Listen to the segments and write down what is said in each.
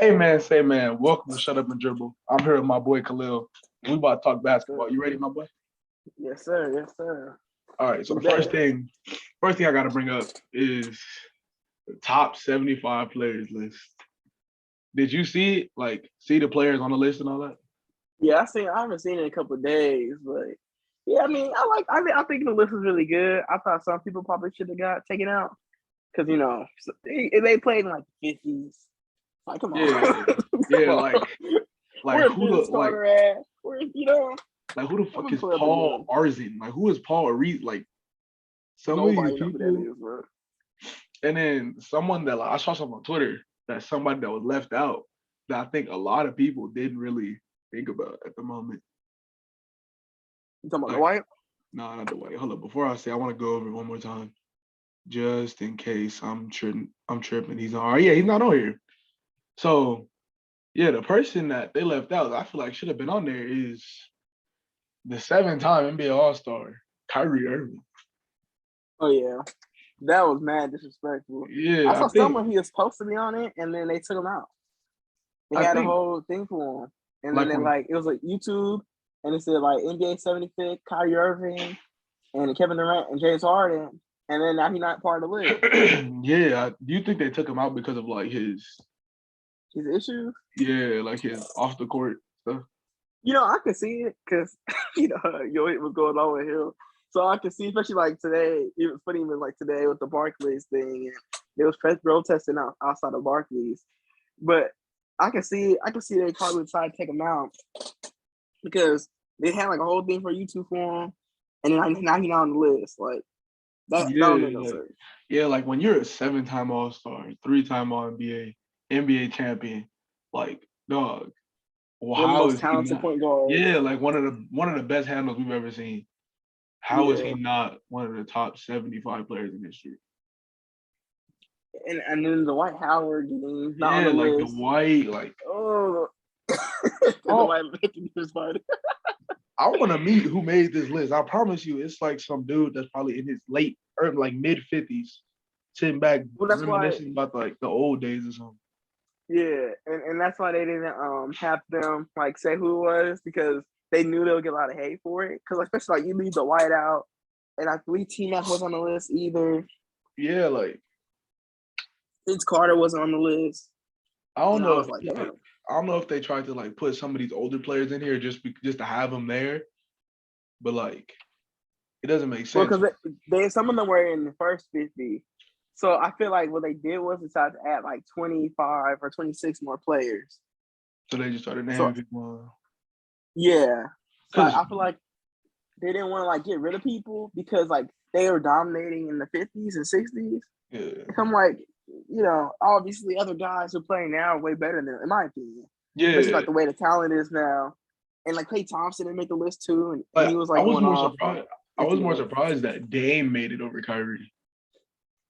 Hey man, say man, welcome to Shut Up and Dribble. I'm here with my boy Khalil. We about to talk basketball. You ready, my boy? Yes, sir. Yes, sir. All right. So We the better. first thing I gotta bring up is the top 75 players list. Did you see it? Like, see the players on the list and all that? Yeah, I haven't seen it in a couple of days, but yeah, I think the list is really good. I thought some people probably should have got taken out because they played in like the 50s. Like, come on, Yeah, come yeah. on. Like Where's who this the like starter at? like who the I'm fuck gonna is pull up Paul again. Arzin? Like who is Paul Reed? Like some of these Nobody know who that people, is, bro. and then someone that like, I saw something on Twitter that somebody that was left out that I think a lot of people didn't really think about at the moment. You talking about the Like, white? no, not the way. Hold up. Before I say, I want to go over it one more time, just in case I'm tripping. I'm tripping. He's on. Yeah, he's not on here. So yeah, the person that they left out, I feel like should have been on there is the seven-time NBA All Star, Kyrie Irving. Oh yeah, that was mad disrespectful. I Yeah, saw someone he was supposed to be on it, and then they took him out. They I had a think whole thing for him, and then like they when, like it was like YouTube, and it said like NBA 75th, Kyrie Irving, and Kevin Durant and James Harden, and then now he's not part of the list. yeah, do you think they took him out because of like His issues, like his off the court stuff? I could see it because it was going on with him. So I could see, especially like today, it was funny even like today with the Barclays thing, and there was protesting outside of Barclays. But I can see they probably decided to take him out because they had like a whole thing for YouTube for him, and then now he's not on the list. Like that don't make no Yeah, sense. like when you're a seven-time All Star, three-time All NBA champion, like dog. Well, One of the how most is he talented not? point guards. Yeah, like one of the best handles we've ever seen. How is he Yeah, not one of the top 75 players in history? and then the White Howard getting not on Yeah, the like the list. white, like Oh, the oh, White making this fight. I want to meet who made this list. I promise you, it's like some dude that's probably in his late or like mid 50s, sitting back Well, that's why. reminiscing about like the old days or something. Yeah, and that's why they didn't have them like say who it was because they knew they would get a lot of hate for it. Because especially like you leave the White out, and I believe T Mac was on the list either. Yeah, like Vince Carter wasn't on the list, I don't and I know was if like, like damn. I don't know if they tried to like put some of these older players in here just to have them there, but like it doesn't make Well, sense. because they some of them were in the first 50. So I feel like what they did was decide to add like 25 or 26 more players. So they just started So naming people. yeah. So Because I feel like they didn't want to like get rid of people because like they were dominating in the 50s and 60s. yeah, I'm like, obviously other guys who play now are way better than them, in my opinion. Especially yeah. like the way the talent is now. And like Klay Thompson didn't make the list too, and Like he was I like was going more off surprised. I was more 51. surprised that Dame made it over Kyrie.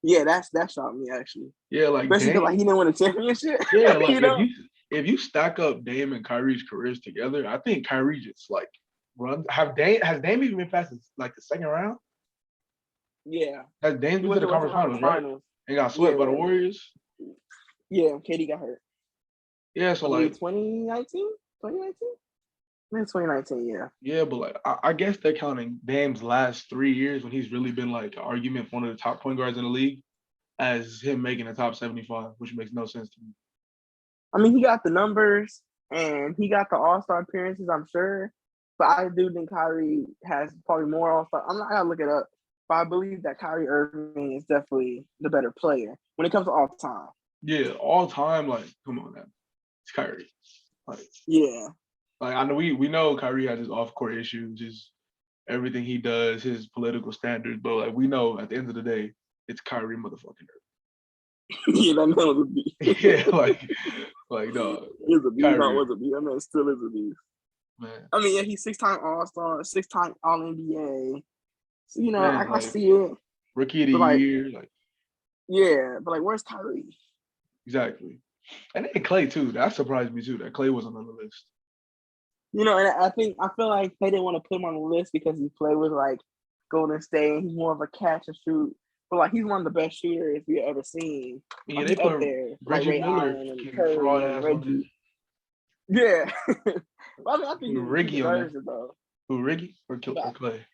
Yeah, that shocked me actually. Yeah, like Especially because like he Dame. didn't win a championship. Yeah, like you know? if you stack up Dame and Kyrie's careers together, I think Kyrie just like runs. Have Dame has Dame even been past like the second round? Yeah. Has Dame He been to went the to the Western conference Conference finals, right? Finals. And got Yeah, swept by the Warriors. yeah. KD got hurt. Yeah, so I like believe 2019? 2019? I think 2019, yeah. yeah, but like I guess they're counting Dame's last 3 years when he's really been like an argument for one of the top point guards in the league as him making the top 75, which makes no sense to me. I mean, he got the numbers and he got the All Star appearances, I'm sure. But I do think Kyrie has probably more All Star. I'm not gonna look it up, but I believe that Kyrie Irving is definitely the better player when it comes to all time. Yeah, all time, like, come on, man. It's Kyrie. Like, Yeah, I know we know Kyrie has his off court issues, his everything he does, his political standards, but like we know at the end of the day, it's Kyrie motherfucking yeah, that man was a beast. Irving. Yeah, like no, He's a beast. Not Kyrie, was a beast. That man still is a beast. man, I mean, yeah, he's 6-time All Star, 6-time All NBA. So man, I like see it, rookie of the but like, year, like yeah, but like, where's Kyrie? exactly. And then Clay too. That surprised me too. That Clay wasn't on the list. And I feel like they didn't want to put him on the list because he played with like Golden State. And he's more of a catch and shoot but like he's one of the best shooters we ever seen. Yeah, Like, they he's up put there, like Reggie Ray Miller Allen and fucking fraud Curry and ass on it. Reggie. Yeah, but I think he Riggy on deserves it. it though. Who, Riggy or But Clay?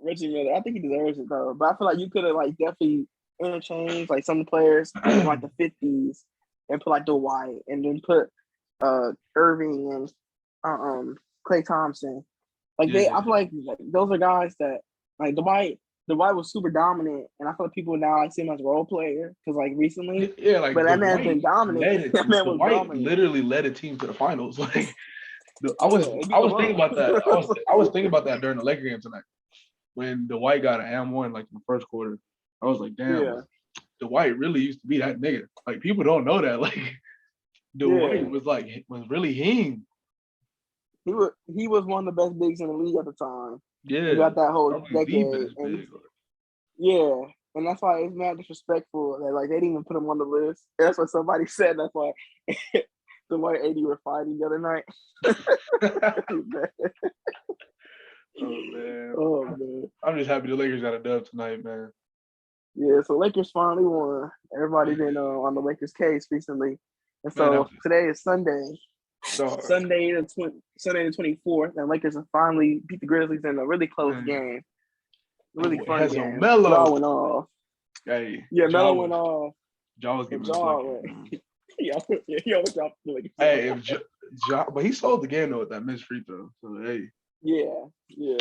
Reggie Miller, I think he deserves it though. But I feel like you could have like definitely interchanged like some players from like the 50s and put like Dwight and then put Irving and Clay Thompson. Like I feel like those are guys that like Dwight was super dominant, and I feel like people now like see him as a role player because like recently, Yeah, like but that man's been dominant. That man was Dwight dominant. literally led a team to the finals. Like I Yeah, was thinking about that. I was thinking about that during the Laker game tonight when Dwight got an M1 like in the first quarter. I was like, damn, yeah, Dwight really used to be that nigga. Like people don't know that. Like Dwight was really him. he was one of the best bigs in the league at the time. Yeah, He got that whole probably the decade, best and big. yeah, and that's why it's mad disrespectful that like they didn't even put him on the list. That's what somebody said. That's why the white 80 were fighting the other night. Oh man. I'm just happy the Lakers got a dub tonight, man. Yeah, so Lakers finally won. Everybody been on the Lakers case recently, and so today is Sunday. Sunday the 24th, and Lakers have finally beat the Grizzlies in a really close game. Really fun game. Melo went off. Hey, yeah, Melo went off. Ja was giving a he always dropped the Lakers. Hey, but he sold the game though with that missed free throw. So hey. Yeah,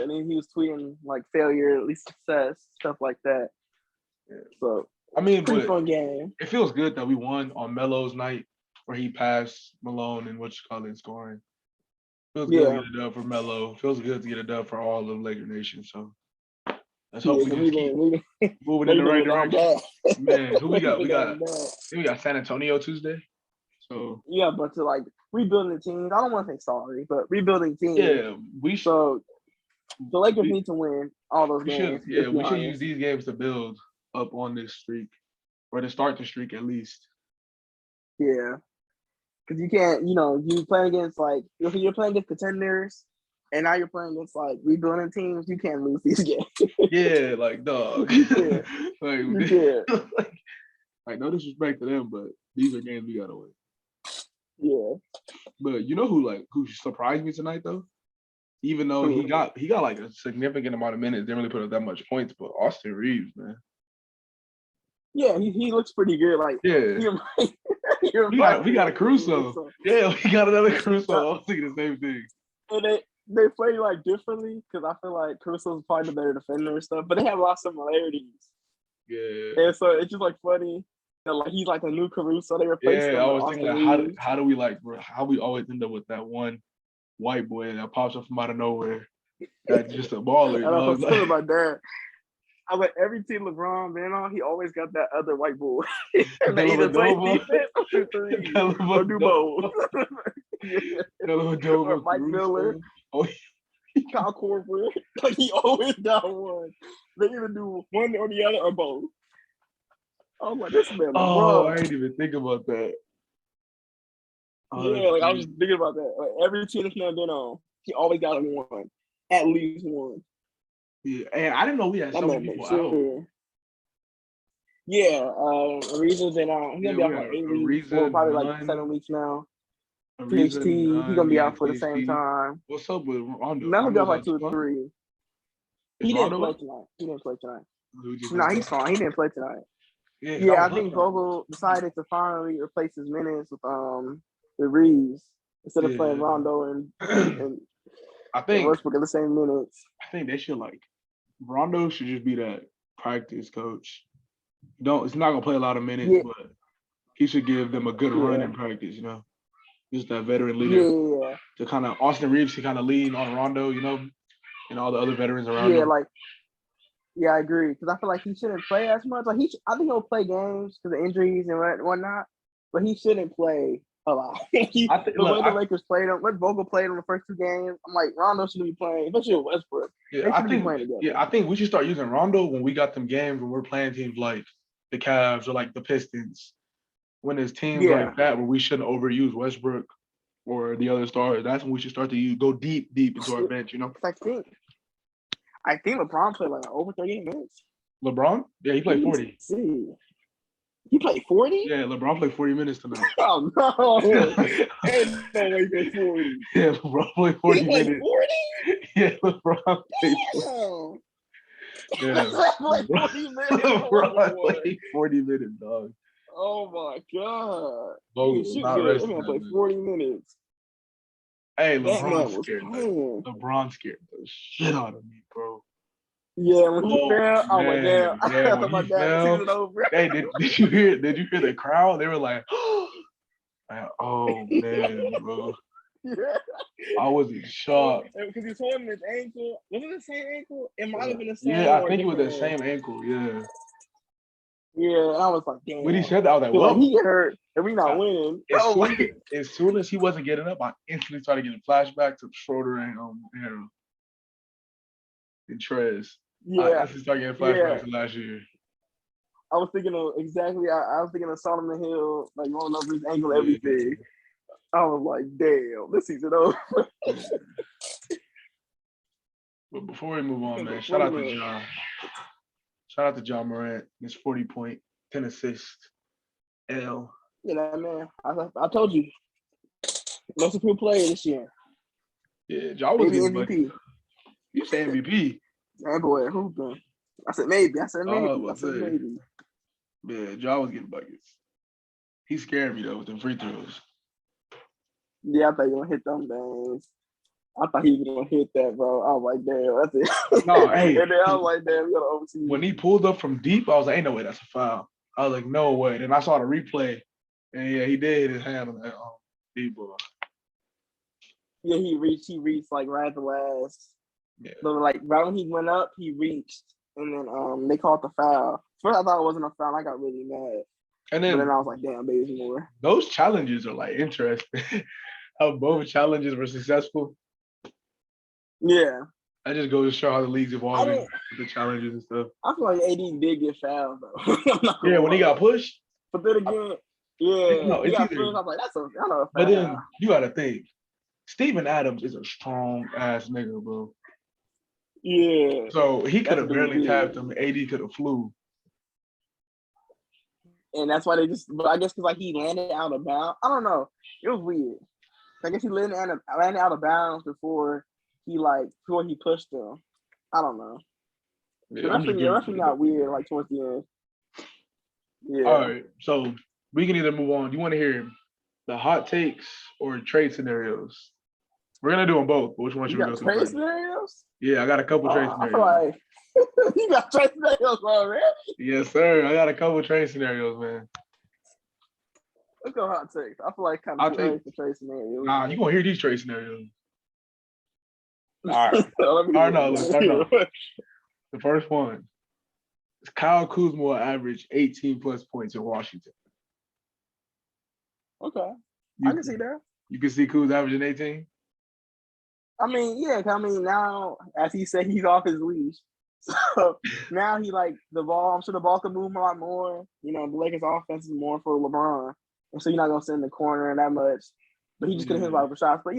and then he was tweeting like failure, at least success, stuff like that. Yeah. So I mean, pretty fun game. It feels good that we won on Melo's night where he passed Malone and scoring. Feels good to get a dub for Melo. Feels good to get a dub for all of Laker Nation. So let's hope we just keep moving in the right direction. Man, who we got? We got San Antonio Tuesday. So yeah, but to like rebuilding teams, I don't want to say sorry, but rebuilding teams. Yeah, so the Lakers need to win all those games. We should use these games to build up on this streak, or to start the streak at least. Yeah, because you can't, you play against like if you're playing against contenders, and now you're playing against like rebuilding teams. You can't lose these games. Yeah, like dog. Like no disrespect to them, but these are games we gotta win. Yeah. But you know who surprised me tonight though? Even though he got like a significant amount of minutes, didn't really put up that much points, but Austin Reeves, man. Yeah, he looks pretty good. Like we got a Caruso. Yeah, we got another Caruso. I was thinking the same thing. And they play like differently because I feel like Caruso's probably the better defender and stuff, but they have a lot of similarities. Yeah. And so it's just like funny. Like he's like a new Caruso. They replaced him. Yeah, I was thinking like, how do we always end up with that one white boy that pops up from out of nowhere? That's just a baller. I was talking about that. I was like, every team LeBron been on, he always got that other white boy. And they either play defense or shoot three or do both. Or Mike Miller. Kyle Korver. Like he always got one. They either do one or the other or both. Oh my, this man. Oh, I didn't even think about that. Yeah, like I was just thinking about that. Like every team that's not been on, he always got one, at least one. Yeah, and I didn't know we had so many people out. Yeah, Ariza's been out. He's gonna be out for 8 weeks, or probably like 7 weeks now. PhD, he's gonna be out for the same time. What's up with Rondo? Now he'll be out like 2 or 3. He didn't play tonight. No, he's fine. He didn't play tonight. Yeah, I think Vogel decided to finally replace his minutes with Reeves instead of playing Rondo and I think Westbrook at the same minutes. I think they should Rondo should just be that practice coach. It's not gonna play a lot of minutes, but he should give them a good run in practice. Just that veteran leader to kind of Austin Reeves to kind of lean on Rondo, and all the other veterans around him. I agree because I feel like he shouldn't play as much. I think he'll play games because of injuries and whatnot, but he shouldn't play a lot. The way the Lakers played him, when Vogel played him the first 2 games, I'm like Rondo shouldn't be playing, especially with Westbrook. I think we should start using Rondo when we got them games when we're playing teams like the Cavs or like the Pistons. When there's teams like that where we shouldn't overuse Westbrook or the other stars, that's when we should start to go deep into our bench. I think LeBron played like over 38 minutes. LeBron? Yeah, he Let played me 40. see. He played 40? Yeah, LeBron played 40 minutes tonight. Oh no! Ain't no way he played 40. Yeah, LeBron played He 40 played minutes. 40? Yeah, LeBron played 40. Damn. Yeah. Like 40 minutes. Oh LeBron boy. played 40 minutes, dog. Oh my god. He Bogut didn't was shoot not good. That resting man that played man. 40 minutes. Hey, That LeBron man was scared playing. LeBron scared the shit out of me, bro. Yeah, when he Oh fell, I was like, damn. man, I yeah, when thought he my dad, the fell. season over. Hey, did you hear the crowd? They were like, oh man, bro. Yeah. I was in shock. Because he told him his ankle. Was it the same ankle? It might have been the Yeah, same I or think it was the different. same ankle. Yeah. Yeah, I was like, damn. When he said that, I was like, Feel like well, he hurt and we not winning. as Oh, soon as soon as he wasn't getting up, I instantly started getting flashbacks to Schroeder and Trez. I yeah, instantly started getting yeah. flashbacks to last year. I was thinking of exactly. I was thinking of Solomon Hill, like rolling over his ankle, Yeah. everything. I was like, damn, this season over. Yeah. But before we move on, man, shout out to John. Shout out to John Morant. His 40-point, 10 assist. L. You know, man. I told you, most improved player this year. Yeah, John was Maybe getting MVP. buckets. You say MVP? That boy hooping. I said maybe. I said maybe. Oh, I said maybe. Yeah, John was getting buckets. He scared me though with them free throws. Yeah, I thought you were gonna hit them things. I thought he was gonna hit that, bro. I was like, damn, that's it. No, hey. And then I was like, damn, we gotta oversee. When he pulled up from deep, I was like, ain't no way that's a foul. I was like, no way. Then I saw the replay, and yeah, he did hit his hand on that deep ball. Yeah, he reached like right at the last. Yeah. But like right when he went up, he reached, and then they called the foul. First, I thought it wasn't a foul. I got really mad. And But then I was like, damn, baby, more. those challenges are like interesting. How both challenges were successful. Yeah. That just goes to show how the league's evolving with the challenges and stuff. I feel like AD did get fouled though. Yeah, when he got pushed. But then again, yeah, no, he it's got either. pushed. I was like, that's a foul. But then you gotta think, Steven Adams is a strong ass nigga, bro. Yeah. So he could have barely tapped him. AD could have flew. And that's why they just. But I guess because like he landed out of bounds. I don't know. It was weird. I guess he landed out of bounds before he pushed him. I don't know. Yeah, the referee got weird like towards the end. Yeah. All right, so we can either move on. Do you want to hear the hot takes or trade scenarios? We're gonna do them both. But which one should we go to Trade first? Scenarios? Yeah, I got a couple trade I scenarios. feel like you got trade scenarios already. Yes, sir. I got a couple trade scenarios, man. Let's go hot takes. I feel like kind of too early for trade scenarios. Nah, you gonna hear these trade scenarios. All right. All right, no, let's start off. The first one is Kyle Kuzma will average 18 plus points in Washington. Okay. I can see that. You can see Kuz averaging 18? I mean, yeah. I mean, now, as he said, he's off his leash. So now he like the ball. I'm sure the ball can move a lot more. You know, the Lakers' offense is more for LeBron, and so you're not gonna sit in the corner that much. But he just couldn't hit a lot of shots. But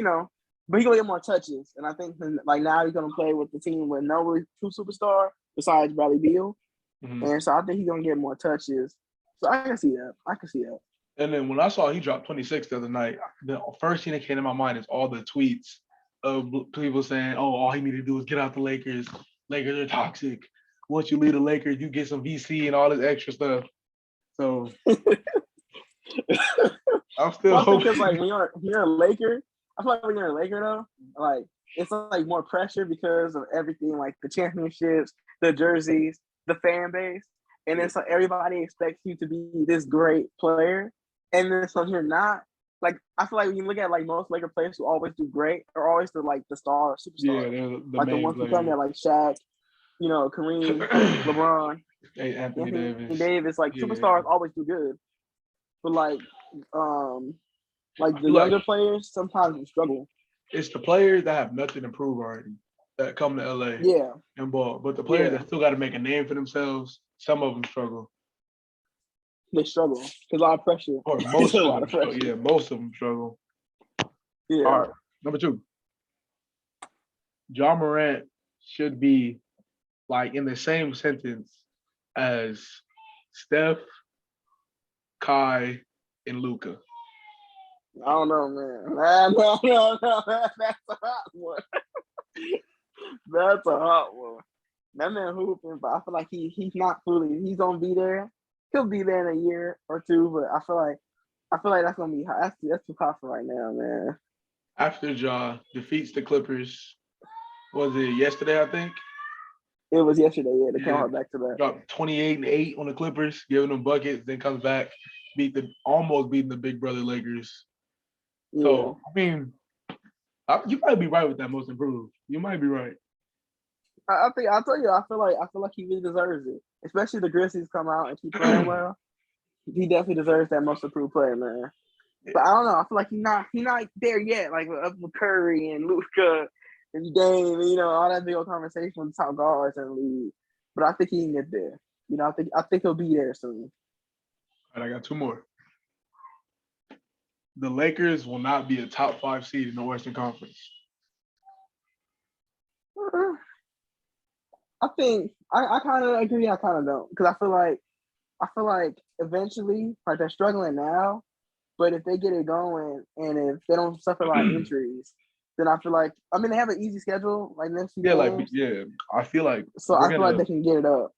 but he's gonna get more touches. And I think like now he's gonna play with the team with no really true superstar besides Bradley Beal. Mm-hmm. And so I think he's gonna get more touches. So I can see that. And then when I saw he dropped 26 the other night, the first thing that came to my mind is all the tweets of people saying, "Oh, all he needed to do is get out the Lakers. Lakers are toxic. Once you leave the Lakers, you get some VC and all this extra stuff." So I'm still hoping. Because like when you're a Laker, I feel like when you're a Laker though, like it's like more pressure because of everything, like the championships, the jerseys, the fan base, and then so everybody expects you to be this great player, and then so you're not. Like I feel like when you look at like most Laker players who always do great, are always the star, superstar. Yeah, they're the like main the ones who players. come there, like Shaq, Kareem, LeBron, Anthony Davis. Like superstars always do good, but like the younger players sometimes will struggle. It's the players that have nothing to prove already that come to LA. Yeah. And ball. But the players that still got to make a name for themselves, some of them struggle. They struggle because a lot of pressure. Or most of them struggle. Yeah, most of them struggle. Yeah. All right. Number 2. John Morant should be like in the same sentence as Steph, Kai, and Luca. I don't know, man. No. That's a hot one. That's a hot one. That man hooping, but I feel like he's not fully. He's gonna be there. He'll be there in a year or two, but I feel like that's gonna be hot. That's too hot for right now, man. After Ja defeats the Clippers, was it yesterday? I think. It was yesterday. Yeah, they came Yeah, out back to back. dropped 28-8 on the Clippers, giving them buckets. Then comes back, almost beating the Big Brother Lakers. Yeah, So I mean, you might be right with that most improved. You might be right. I think I'll tell you. I feel like he really deserves it, especially the Grizzlies come out and keep playing well. He definitely deserves that most improved player, man. But I don't know. I feel like he's not there yet. Like with Curry and Luka and Dame, and, all that big old conversation with top guards in the league. But I think he can get there. I think he'll be there soon. All right, I got two more. The Lakers will not be a top 5 seed in the Western Conference. I think I kind of agree. I kind of don't, because I feel like eventually, like they're struggling now, but if they get it going and if they don't suffer a lot of injuries, then I feel like they have an easy schedule like next few games. I feel like So I feel like they can get it up.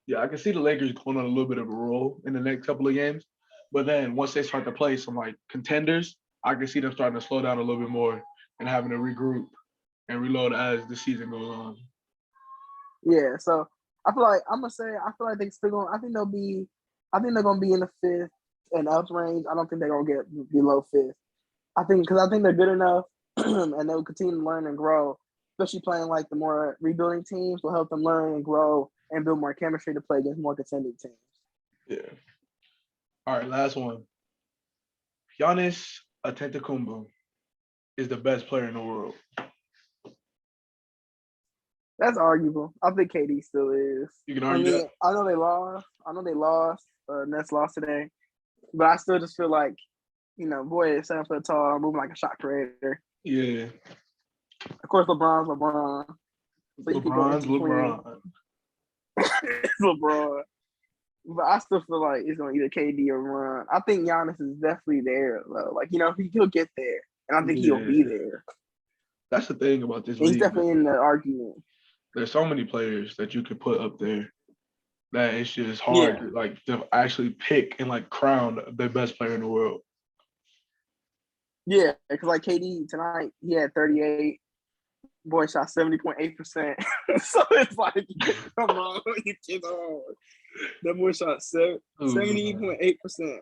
Yeah, I can see the Lakers going on a little bit of a roll in the next couple of games, but then once they start to play some like contenders, I can see them starting to slow down a little bit more and having to regroup and reload as the season goes on. Yeah, so I feel like I feel like they still going. I think they're gonna be in the 5th and up range. I don't think they're gonna get below 5th. I think they're good enough, and they'll continue to learn and grow. Especially playing like the more rebuilding teams will help them learn and grow and build more chemistry to play against more contending teams. Yeah. All right, last one. Giannis Antetokounmpo is the best player in the world. That's arguable. I think KD still is. You can argue that. I know they lost. Nets lost today, but I still just feel like, boy is 7 foot tall, moving like a shot creator. Yeah. Of course, LeBron's LeBron. So LeBron's LeBron. It's LeBron. But I still feel like it's going to either KD or Ron. I think Giannis is definitely there, though. Like, he'll get there. And I think he'll be there. That's the thing about this league. He's league. Definitely in the argument. There's so many players that you could put up there that it's just hard to actually pick and like crown the best player in the world. Yeah, because like KD tonight, he had 38. Boy shot 70.8%. So it's like, come on, you kids on. That boy shot 70.8%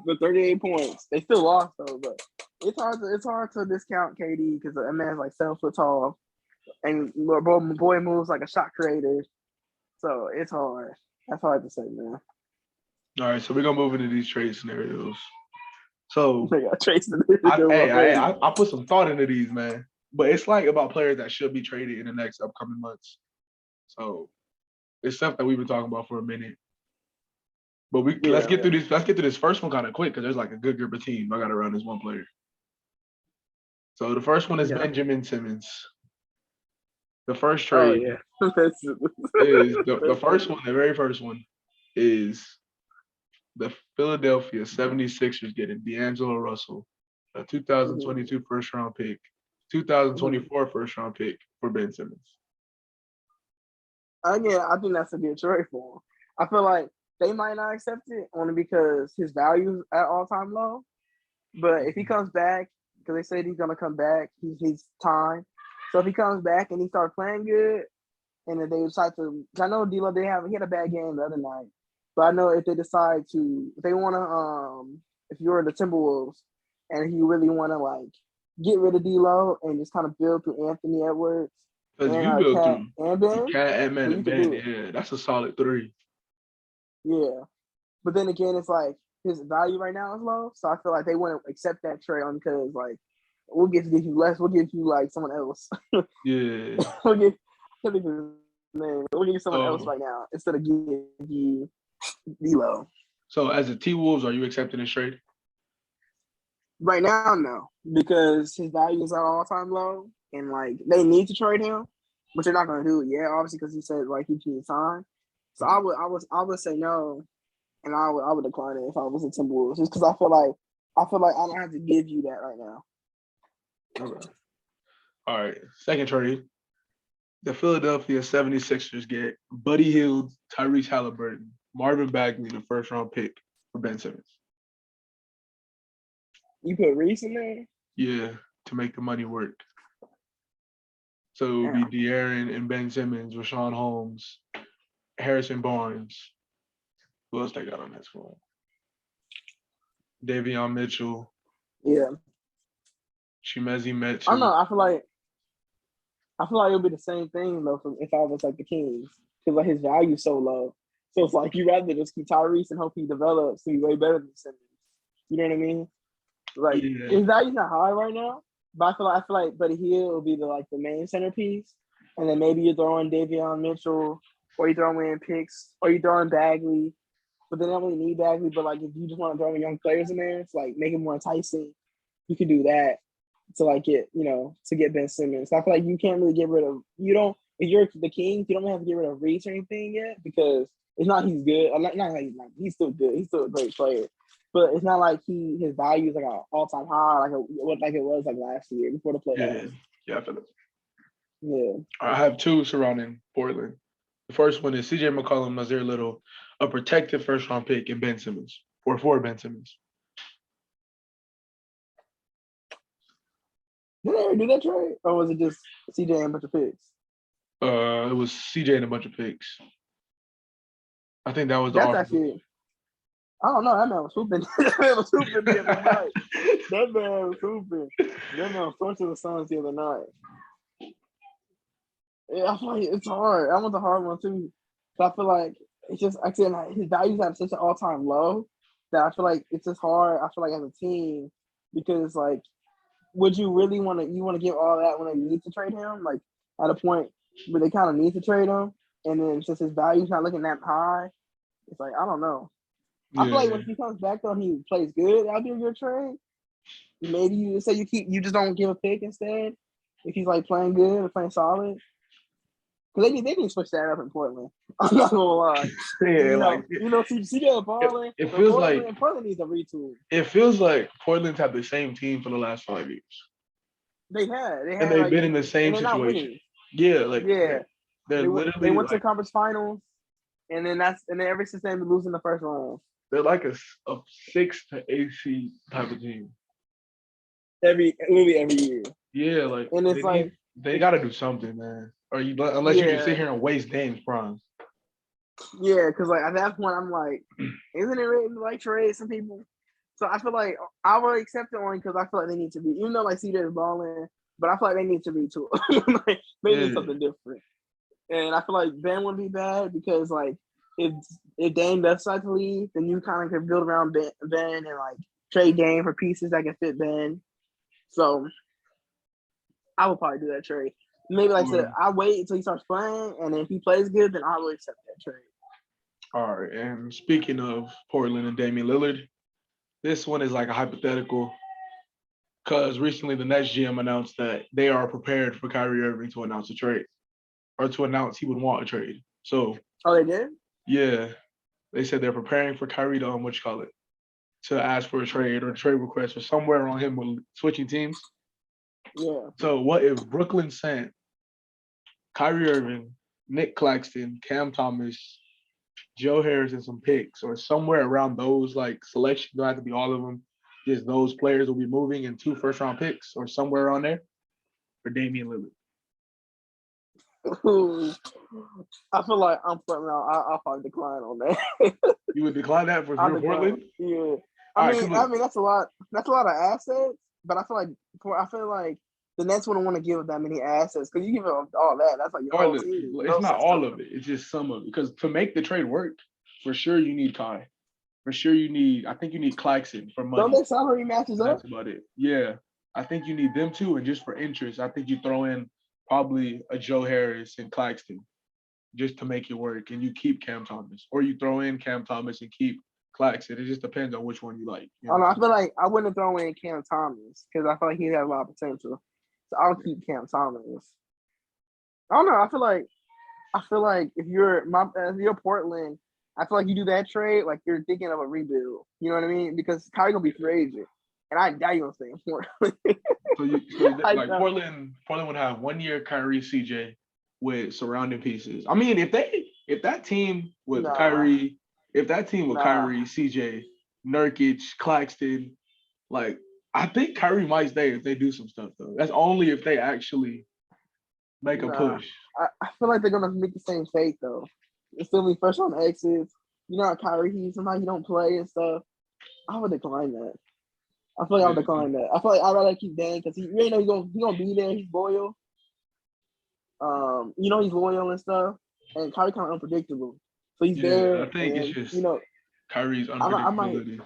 with 38 points. They still lost though, but it's hard to discount KD because that man's like 7 foot tall, and boy moves like a shot creator. So it's hard. That's hard to say, man. All right, so we're gonna move into these trade scenarios. So I put some thought into these, man. But it's like about players that should be traded in the next upcoming months. So it's stuff that we've been talking about for a minute. But let's get through this. Let's get through this first one kind of quick because there's like a good group of teams. I got around this one player. So the first one is Benjamin Simmons. The first trade is the first one. The very first one is the Philadelphia 76ers getting D'Angelo Russell, a 2022 first round pick, 2024 first round pick for Ben Simmons. Again, I think that's a good trade for him. I feel like they might not accept it only because his value is at all-time low. But if he comes back, because they said he's going to come back, he's time. So if he comes back and he starts playing good, and if they decide to, I know D-Lo, he had a bad game the other night. But I know if they decide to, if they want to, if you're the Timberwolves and you really want to like get rid of D-Lo and just kind of build through Anthony Edwards, because you build through Cat and Ben, yeah, that's a solid 3. Yeah, but then again, it's like his value right now is low, so I feel like they wouldn't accept that trade on because like we'll give you less, we'll give you like someone else. Yeah, we'll give you someone else right now instead of giving you D-Lo. So as a T-Wolves, are you accepting this trade? Right now, no, because his value is at all-time low, and like they need to trade him, but they're not going to do it yet, obviously, because he said like he can sign. So I would say no, and I would decline it if I was a Timberwolves, just because I feel like I don't have to give you that right now. Okay. All right. Second trade. The Philadelphia 76ers get Buddy Hield, Tyrese Halliburton, Marvin Bagley, the first round pick for Ben Simmons. You put Reese in there? Yeah, to make the money work. So it would Damn. be De'Aaron and Ben Simmons, Rashawn Holmes, Harrison Barnes. Who else they got on that squad? Davion Mitchell, Yeah. Chimezi I don't know. Metu. I feel like it would be the same thing though if I was like the Kings, because like his value's so low. So it's like you rather just keep Tyrese and hope he develops to be way better than Simmons. You know what I mean? Like Yeah. his value's not high right now, but I feel like Buddy Hield will be the main centerpiece, and then maybe you throw in Davion Mitchell, or you throw in picks, or you throw in Bagley. But they don't really need Bagley. But like if you just want to throw in young players in there, it's like make it more enticing. You could do that to like get Ben Simmons. I feel like you can't really get rid of if you're the Kings, you don't have to get rid of Reese or anything yet because it's not he's good. Not like he's still good. He's still a great player. But it's not like his value is like an all-time high like it was like last year before the playoffs. Yeah, I feel it. Yeah. I have two surrounding Portland. The first one is CJ McCollum, Nazir Little, a protected first round pick in Ben Simmons, or for Ben Simmons. Did they ever do that trade? Or was it just CJ and a bunch of picks? It was CJ and a bunch of picks. I think that was the That's offer. actually I don't know. That man was hooping. That man was hooping the other night. That man was hooping. That man was torching the Suns the other night. Yeah, I feel like it's hard. That one's a hard one too. But I feel like it's just I said like, his values at such an all-time low that I feel like it's just hard. I feel like as a team because like, would you really want to give all that when they need to trade him? Like at a point where they kind of need to trade him, and then since his value's not looking that high, it's like I don't know. I feel like when he comes back though, he plays good. That'll be a good trade. Maybe you say you just don't give a pick instead if he's like playing good or playing solid. Because they need to switch that up in Portland. I'm not gonna lie. Yeah, see that balling. It feels Portland needs a retool. It feels like Portland's had the same team for the last 5 years. They had, and they've been in the same situation. Yeah, they're literally they went to conference finals, and then ever since they've been losing the first round. They're like a 6 to 8 seed type of team. Every year. Yeah, like and it's they got to do something, man. Or unless you just sit here and waste Dame's prime. Yeah, because like at that point I'm like, isn't it written to like trade some people? So I feel like I will accept it only because I feel like they need to be, even though like CJ is balling, but I feel like they need to retool. Like they need something different. And I feel like Ben would be bad because like if Dame does decide to leave, then you kind of can build around Ben and like trade Dame for pieces that can fit Ben. So I would probably do that trade. Maybe like I said, I wait until he starts playing, and then if he plays good, then I will accept that trade. All right. And speaking of Portland and Damian Lillard, this one is like a hypothetical because recently the Nets GM announced that they are prepared for Kyrie Irving to announce a trade or to announce he would want a trade. So, they did? Yeah, they said they're preparing for Kyrie to to ask for a trade or a trade request or somewhere around him with switching teams. Yeah. So what if Brooklyn sent Kyrie Irving, Nick Claxton, Cam Thomas, Joe Harris, and some picks, or somewhere around those like selections? Don't have to be all of them. Just those players will be moving and 2 first-round picks, or somewhere around there for Damian Lillard. I feel like I'm putting out. I'll probably decline on that. You would decline that for Portland? Yeah. I mean, that's a lot. That's a lot of assets, but I feel like the Nets wouldn't want to give that many assets because you give them all that. That's like your whole team. It's not all of it. It's just some of it. Because to make the trade work, for sure you need Kai. For sure I think you need Claxton for money. Don't their salary matches up? That's about it. Yeah. I think you need them too. And just for interest, I think you throw in probably a Joe Harris and Claxton just to make it work. And you keep Cam Thomas. Or you throw in Cam Thomas and keep Claxton. It just depends on which one you like. I feel like I wouldn't throw in Cam Thomas because I feel like he has a lot of potential. So I'll keep Cam Thomas. I don't know. I feel like I feel like if you're Portland, I feel like you do that trade, like you're thinking of a rebuild. You know what I mean? Because Kyrie gonna be free agent, and I doubt you gonna stay in Portland. Like Portland would have 1 year Kyrie CJ with surrounding pieces. I mean, if that team with nah, Kyrie, nah, CJ, Nurkic, Claxton, like I think Kyrie might stay if they do some stuff though. That's only if they actually make a nah. push. I feel like they're gonna make the same fate though. It's still be fresh on exits. You know how Kyrie, sometimes he don't play and stuff. I would decline that. I feel like I would Yeah. decline that. I feel like I'd rather keep Dan because you ain't know he gonna be there. He's loyal. He's loyal and stuff. And Kyrie kind of unpredictable, so he's Yeah, I there. think it's And just Kyrie's I might, unpredictability.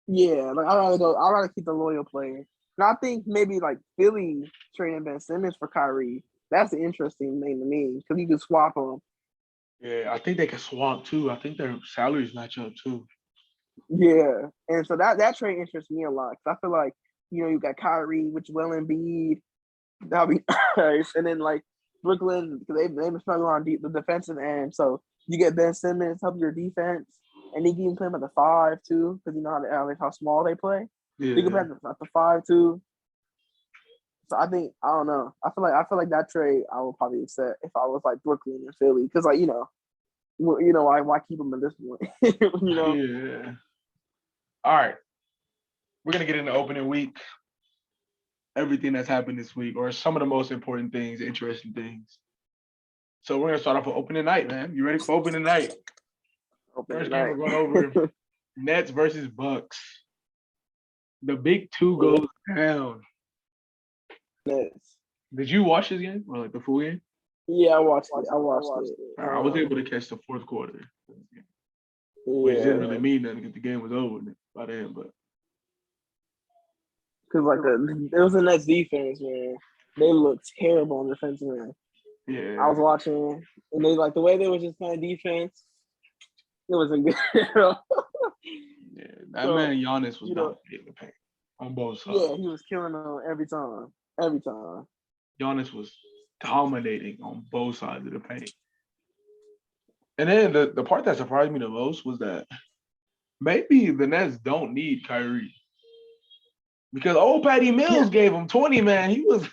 yeah, like I'd rather keep the loyal player. And I think maybe like Philly trading Ben Simmons for Kyrie. That's the interesting thing to me because you can swap them. Yeah, I think they can swap too. I think their salaries match up too. Yeah, and so that trade interests me a lot because I feel like you got Kyrie, which will Embiid, that'll be nice, and then like Brooklyn because they've been struggling on the defensive end, so you get Ben Simmons help your defense, and he can play him at the 5 too because you know how small they play. He can play Yeah. at the 5 too. So I don't know. I feel like that trade I would probably accept if I was like Brooklyn and Philly because like why keep him at this point? Yeah. All right. We're gonna get into opening week. Everything that's happened this week, or some of the most important things, interesting things. So we're gonna start off with opening night, man. You ready for opening night? First game we're going over: Nets versus Bucks. The big two goes down. Did you watch this game or like the full game? Yeah, I watched it. I was able to catch the fourth quarter, which didn't Yeah, really mean nothing because the game was over by then. But because like it was the Nets defense, man. They looked terrible on the defensive end. yeah, I was watching, and they like the way they were just playing defense. It wasn't good. yeah, that man Giannis was dominating the paint on both sides. Yeah, he was killing them every time. Every time. Giannis was dominating on both sides of the paint. And then the part that surprised me the most was that maybe the Nets don't need Kyrie. Because old Patty Mills gave him 20, man. He was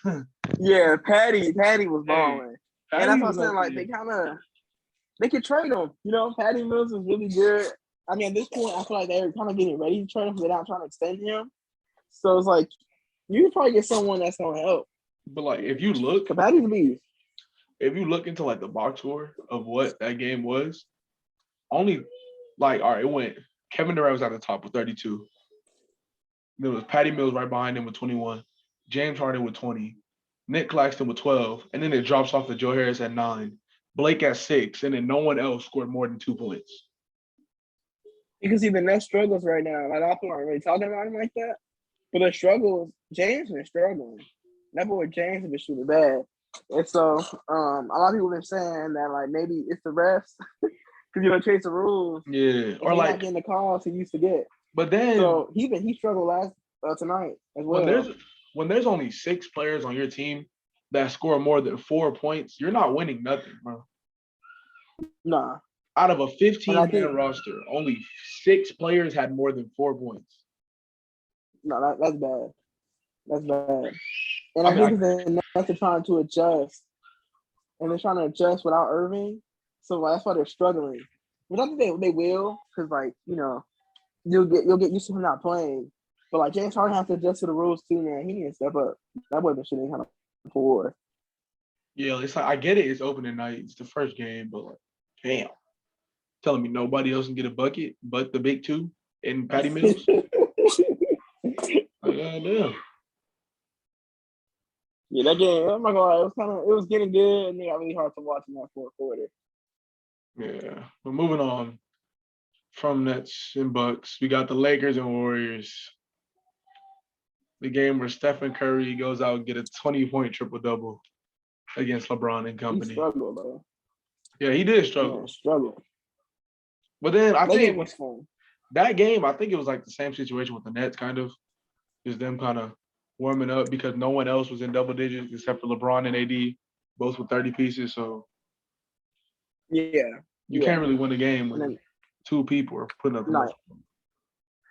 yeah, Patty was balling. And that's what I'm saying, like they could trade him. Patty Mills is really good. I mean, at this point, I feel like they're kind of getting ready to trade him without trying to extend him. So it's like you can probably get someone that's gonna help. But like if you look into like the box score of what that game was, only like all right, it went Kevin Durant was at the top with 32. There was Patty Mills right behind him with 21, James Harden with 20, Nick Claxton with 12, and then it drops off to Joe Harris at 9, Blake at 6, and then no one else scored more than 2 points. You can see the Nets struggles right now. Like, people aren't really talking about him like that. But the struggles, James been struggling. That boy James has been shooting bad. And so a lot of people have been saying that like maybe it's the refs because chase the rules. Yeah, or like not getting the calls he used to get. But then so he struggled last tonight as well. When there's only 6 players on your team that score more than 4 points, you're not winning nothing, bro. Nah. Out of a 15-man roster, only 6 players had more than 4 points. No, that's bad. That's bad. And I think the Nets are trying to adjust, and they're trying to adjust without Irving. So that's why they're struggling. But I think they will, because like you'll get used to him not playing. But like James Harden has to adjust to the rules too, man. He needs to step up. That boy been shooting kind of poor. Yeah, it's like I get it. It's opening night. It's the first game, but like, damn, telling me nobody else can get a bucket but the big two and Patty Mills. Damn. Yeah, that game. I'm not gonna lie, it was getting good, and it got really hard to watch in that fourth quarter. Yeah, but moving on from Nets and Bucks, we got the Lakers and Warriors. The game where Stephen Curry goes out and get a 20-point triple-double against LeBron and company. He struggled, though. Yeah, he did struggle. Yeah, struggle. But then I think that game, I think it was like the same situation with the Nets, kind of. Just them kind of warming up because no one else was in double digits except for LeBron and AD, both with 30 pieces. So Yeah. You Yeah. can't really win a game And when then, two people are putting up the no, most.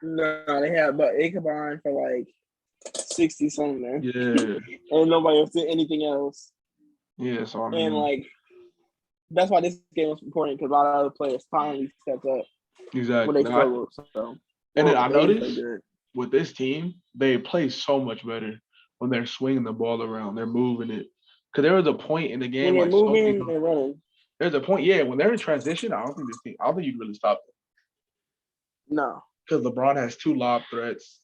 no, they had, but it combined for like 60 something. Yeah, And nobody else did anything else. yeah. So I And mean, like, that's why this game was important because a lot of other players finally stepped up when exactly. they struggled. So, And then well, I they didn't play noticed good. with this team, they play so much better when they're swinging the ball around. They're moving it. Because there was a point in the When game, they're like so many moving times. and running, There's a point, yeah, when they're in transition, I don't think you can really stop them. no. Because LeBron has two lob threats.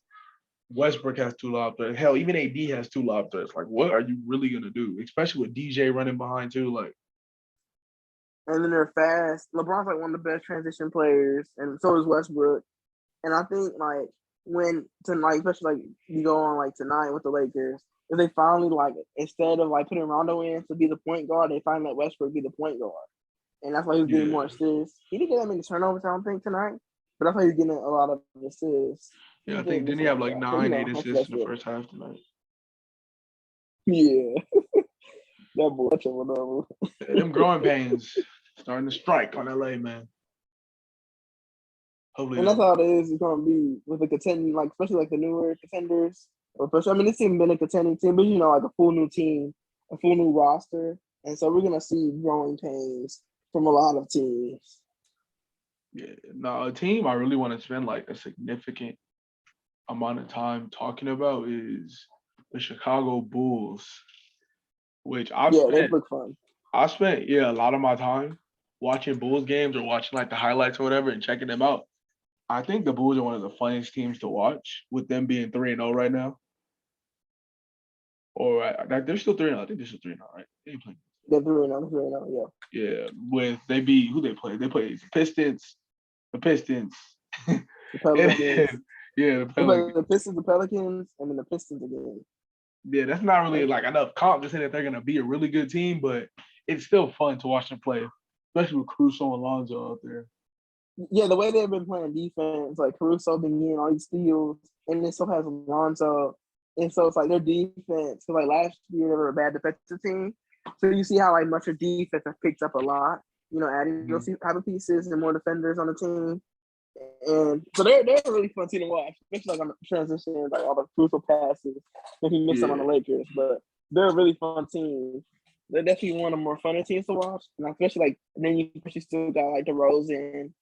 Westbrook has two lob threats. Hell, even AD has two lob threats. Like, what are you really gonna do? Especially with DJ running behind too. Like, And then they're fast. LeBron's like one of the best transition players, and so is Westbrook. And I think like when tonight, especially like you go on like tonight with the Lakers, if they finally like instead of like putting Rondo in to be the point guard, they finally let Westbrook be the point guard, and that's why he was getting yeah, more assists. He didn't get that many turnovers, I don't think tonight, but that's why he's getting a lot of assists. He yeah. I did think miss didn't a he have lot of like shots, but you nine, know, eight that's assists in the Westbrook. first half tonight? Yeah, that boy, whatever. Yeah, them growing pains starting to strike on LA, man. Hopefully And they that's don't. how it is. It's gonna be with the contending, like especially like the newer contenders. Or especially, I mean, this team been a contending team, but you know, like a full new team, a full new roster, and so we're gonna see growing pains from a lot of teams. Yeah, no, a team I really want to spend like a significant amount of time talking about is the Chicago Bulls, which Yeah, they look fun. I spent yeah a lot of my time watching Bulls games or watching like the highlights or whatever and checking them out. I think the Bulls are one of the funniest teams to watch with them being 3-0 right now. Or like they're still 3-0. I think they're still 3-0, right? They ain't playing. They're 3-0, 3-0, yeah. Yeah, with they beat who they play. They play the Pistons, and The Pelicans. then, yeah, the They play Pelicans. the Pistons, the Pelicans, and then the Pistons again. Yeah, that's not really Like, like enough comp to say that they're gonna be a really good team, but it's still fun to watch them play, especially with Caruso and Lonzo out there. yeah, the way they've been playing defense, like Caruso been getting all these steals, and then still has Lonzo, and so it's like their defense. So like last year they were a bad defensive team, so you see how like much of defense has picked up a lot. You know, adding those Mhm. type of pieces and more defenders on the team, and so they're a really fun team to watch, especially like on the transition, like all the crucial passes. If you miss them on the Yeah, Lakers, but they're a really fun team. They're definitely one of the more funner teams to watch, and especially like and then you especially still got like DeRozan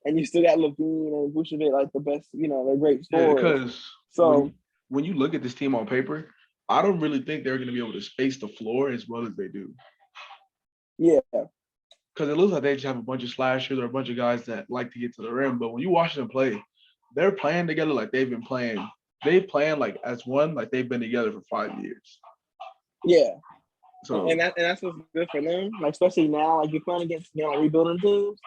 and you still got Levine and Vucevic like the best, you know, they're great yeah, scorers. because So when you look at this team on paper, I don't really think they're gonna be able to space the floor as well as they do. yeah, Because it looks like they just have a bunch of slashers or a bunch of guys that like to get to the rim. But when you watch them play, they're playing together like they've been playing. They playing like as one, like they've been together for 5 years. yeah, So and that's what's good for them. Like especially now, like you're playing against like rebuilding teams.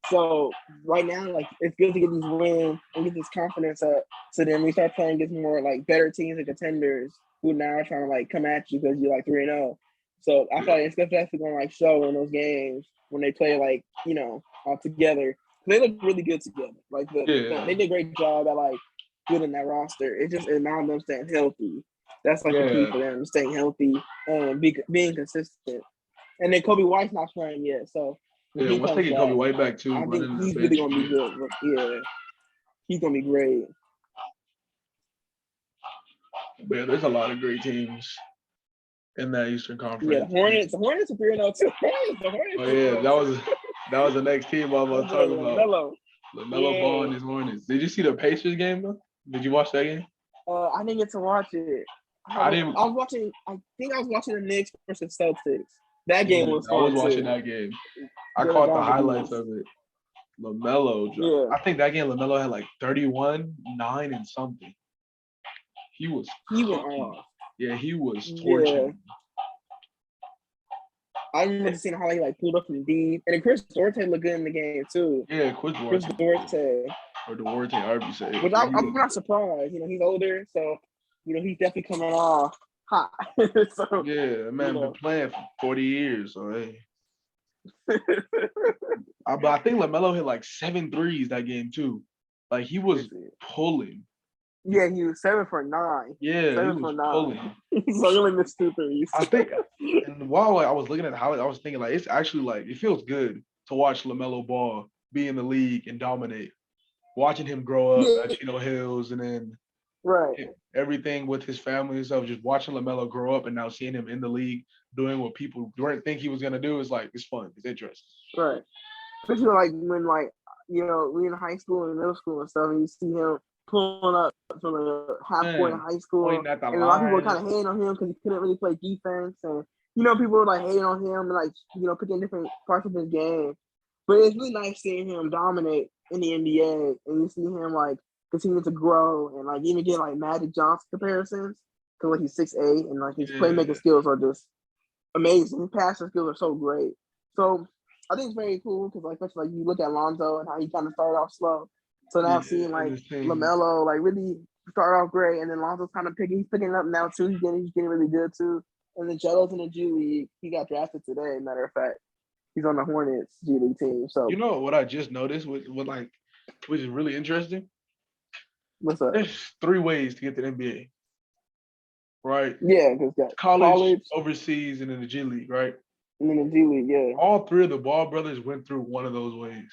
So right now, like it's good to get these wins and get this confidence up. So then we start playing against more like better teams and contenders who now are trying to like come at you because you're like 3-0. So I feel yeah, like it's definitely gonna like show in those games when they play like all together. They look really good together. Like they yeah, did a great job at like building that roster. It just allowed them staying healthy. That's like the key yeah. for them, staying healthy and being consistent. And then Kobe White's not playing yet, so when Yeah, he once they comes get Kobe back, White back too, I think running the he's really bench. gonna be good. Yeah, he's gonna be great. Yeah, there's a lot of great teams in that Eastern Yeah, Conference. The Hornets are 3-0 too. The Oh Hornets are yeah, 3-0 too. that was the next team I was That boy talking about. LaMelo. LaMelo Ball and Yeah. his Hornets. Did you see the Pacers game though? Did you watch that game? I didn't get to watch it. I didn't. I was watching. I think I was watching the Knicks versus Celtics. That game Yeah, was I was fun watching too. that game. I Good caught the Bogdanovich. highlights of it. LaMelo dropped. Yeah, I think that game LaMelo had like 31, 9, and something. He was he went cooking. off. Yeah, he was Yeah, torching. I remember seeing how he like pulled up from deep, and then Chris Duarte looked good in the game too. Yeah, Chris Chris Duarte Duarte, or Duarte, however you say it. which Yeah, I'm not surprised. He's older, so he's definitely coming off hot. So yeah, you man, been know, playing for 40 years. So hey, but I think LaMelo hit like 7 threes that game too. Like he was pulling. yeah, he was 7 for 9. Yeah, he Seven was for nine. pulling. So he only missed 2 threes. I think, and while I was looking at how I was thinking like it's actually like it feels good to watch LaMelo Ball be in the league and dominate. Watching him grow up Yeah, at Chino Hills and then right. everything with his family and stuff, just watching LaMelo grow up and now seeing him in the league doing what people didn't think he was gonna do is like it's fun, it's interesting. Right. Especially like when like we in high school and middle school and stuff, and you see him pulling up from the half court in Man, high school, pointing at the and a lot of people were line. kind of hating on him because he couldn't really play defense, and people were like hating on him and like picking different parts of his game. But it's really nice seeing him dominate in the NBA, and you see him like continue to grow and like even get like Magic Johnson comparisons because like he's 6'8" and like his playmaking skills are just amazing. His passing skills are so great. So I think it's very cool because like especially like you look at Lonzo and how he kind of started off slow. So now seeing like LaMelo like really start off great, and then Lonzo's kind of picking it up now too. He's getting really good too. And then Jello's in the G League. He got drafted today. Matter of fact, he's on the Hornets G League team. So you know what I just noticed which is really interesting? What's up? There's 3 ways to get to the NBA. Right? Yeah, because got college, overseas, and in the G League, right? And in the G League, yeah. All 3 of the Ball brothers went through one of those ways.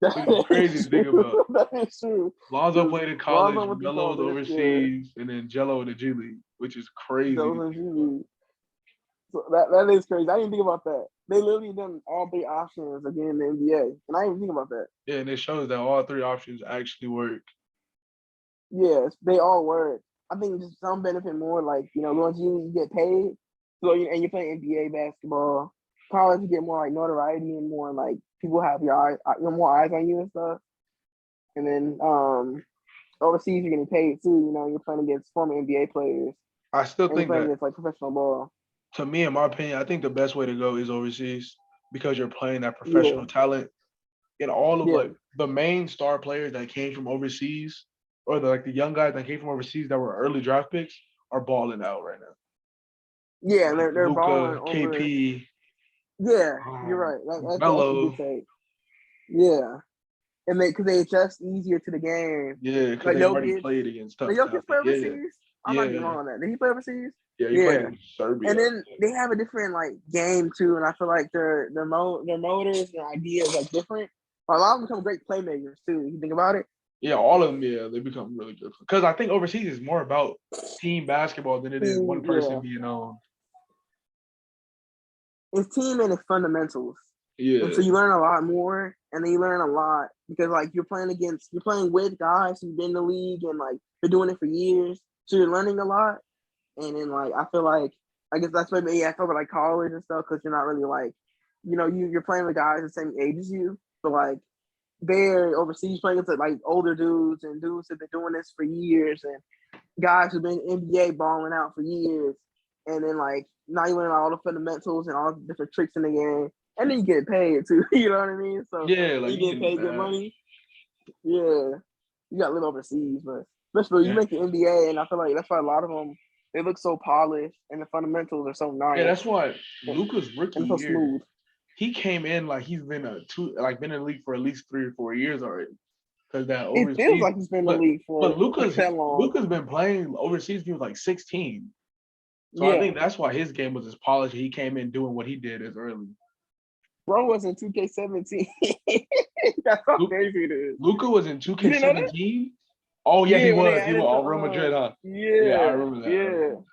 It's crazy to think about. That is true. Lonzo played in college, Melo was overseas, and then Jello in the G League, which is crazy. So that is crazy. I didn't think about that. They literally done all 3 options again in the NBA, and I didn't think about that. Yeah, and it shows that all 3 options actually work. Yes, they all work. I think just some benefit more, like going to you get paid, so and you're playing NBA basketball. College, you get more like notoriety and more like people have more eyes on you and stuff. And then overseas, you're getting paid too. You're playing against former NBA players. I still think that it's like professional ball. To me, in my opinion, I think the best way to go is overseas because you're playing that professional talent. And all of like the main star players that came from overseas, or the young guys that came from overseas that were early draft picks, are balling out right now. Yeah, they're Luka, balling KP. Yeah, you're right. That's a good take. Yeah, and because they adjust easier to the game. Yeah, because they already played against tough. Jokic play overseas. I'm not wrong on that. Did he play overseas? Yeah, he played in Serbia. And then they have a different like game too, and I feel like their motors and ideas are different. A lot of them become great playmakers too. You think about it. Yeah, all of them. Yeah, they become really good because I think overseas is more about team basketball than it is one person being on. It's team and it's fundamentals. Yeah. And so you learn a lot more, and then you learn a lot because like you're playing with guys who've been in the league and like they're doing it for years. So you're learning a lot. And then like I feel like I guess that's maybe I feel like college and stuff because you're not really like you're playing with guys the same age as you, but like they're overseas playing with like older dudes and dudes have been doing this for years and guys who've been NBA balling out for years, and then like now you learn all the fundamentals and all the different tricks in the game, and then you get paid too. You know what I mean? So yeah, like you get paid good money. Yeah, you got to live overseas, but especially you make the NBA, and I feel like that's why a lot of them. They look so polished, and the fundamentals are so nice. Yeah, that's why Luka's rookie so year, smooth. He came in like he's been been in the league for at least 3 or 4 years already. Because that overseas, it feels like he's been in the league for that long. Luka's been playing overseas. He was like 16, so I think that's why his game was as polished. He came in doing what he did as early. Bro was in 2K17. That's how crazy it is. Luka was in 2K17. Oh yeah, he was. He was all Real Madrid, huh? Yeah, I remember that.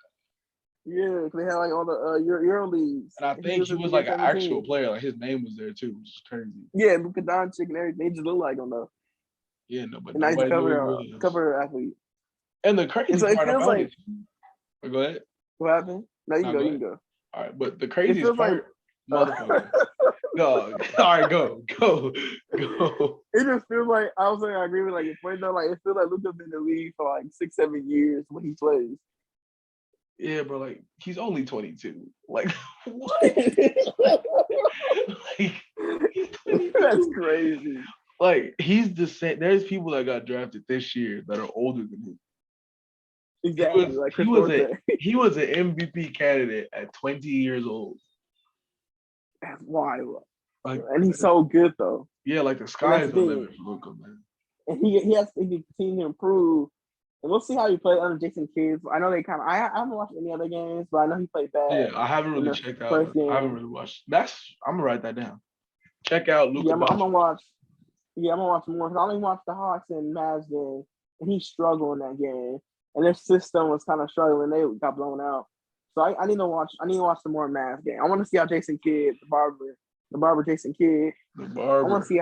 Yeah, because they had like all the Euro leagues. And I think he was like an actual player. Like his name was there too, which is crazy. Yeah, Luka Doncic and everything. They just look like him though. Yeah, no, but nobody cover athlete. And the crazy part about it. Go ahead. What happened? No, you can go. All right, but the craziest part, motherfucker. Go. All right, go. It just feels like I was saying I agree with like your point though. Like it feels like Luka's been in the league for like 6-7 years when he plays. Yeah, bro. Like he's only 22. Like what? Like he's 22. That's crazy. Like he's the same. There's people that got drafted this year that are older than him. Exactly. He was an MVP candidate at 20 years old. That's wild. Like, and he's so good though. Yeah, like the sky is the limit for Luka, man. And he has to continue to improve. And we'll see how he plays under Jason Kidd. I know they I haven't watched any other games, but I know he played bad. Yeah, I haven't really checked out. I haven't really watched. I'm gonna write that down. Check out Luka Yeah, I'm gonna Doncic. watch. Yeah, I'm gonna watch more because I only watched the Hawks and Mavs game, and he struggled in that game, and their system was kind of struggling. They got blown out. So I need to watch. I need to watch the more Mavs game. I want to see how Jason Kidd, the barber Jason Kidd. The I want barber. to see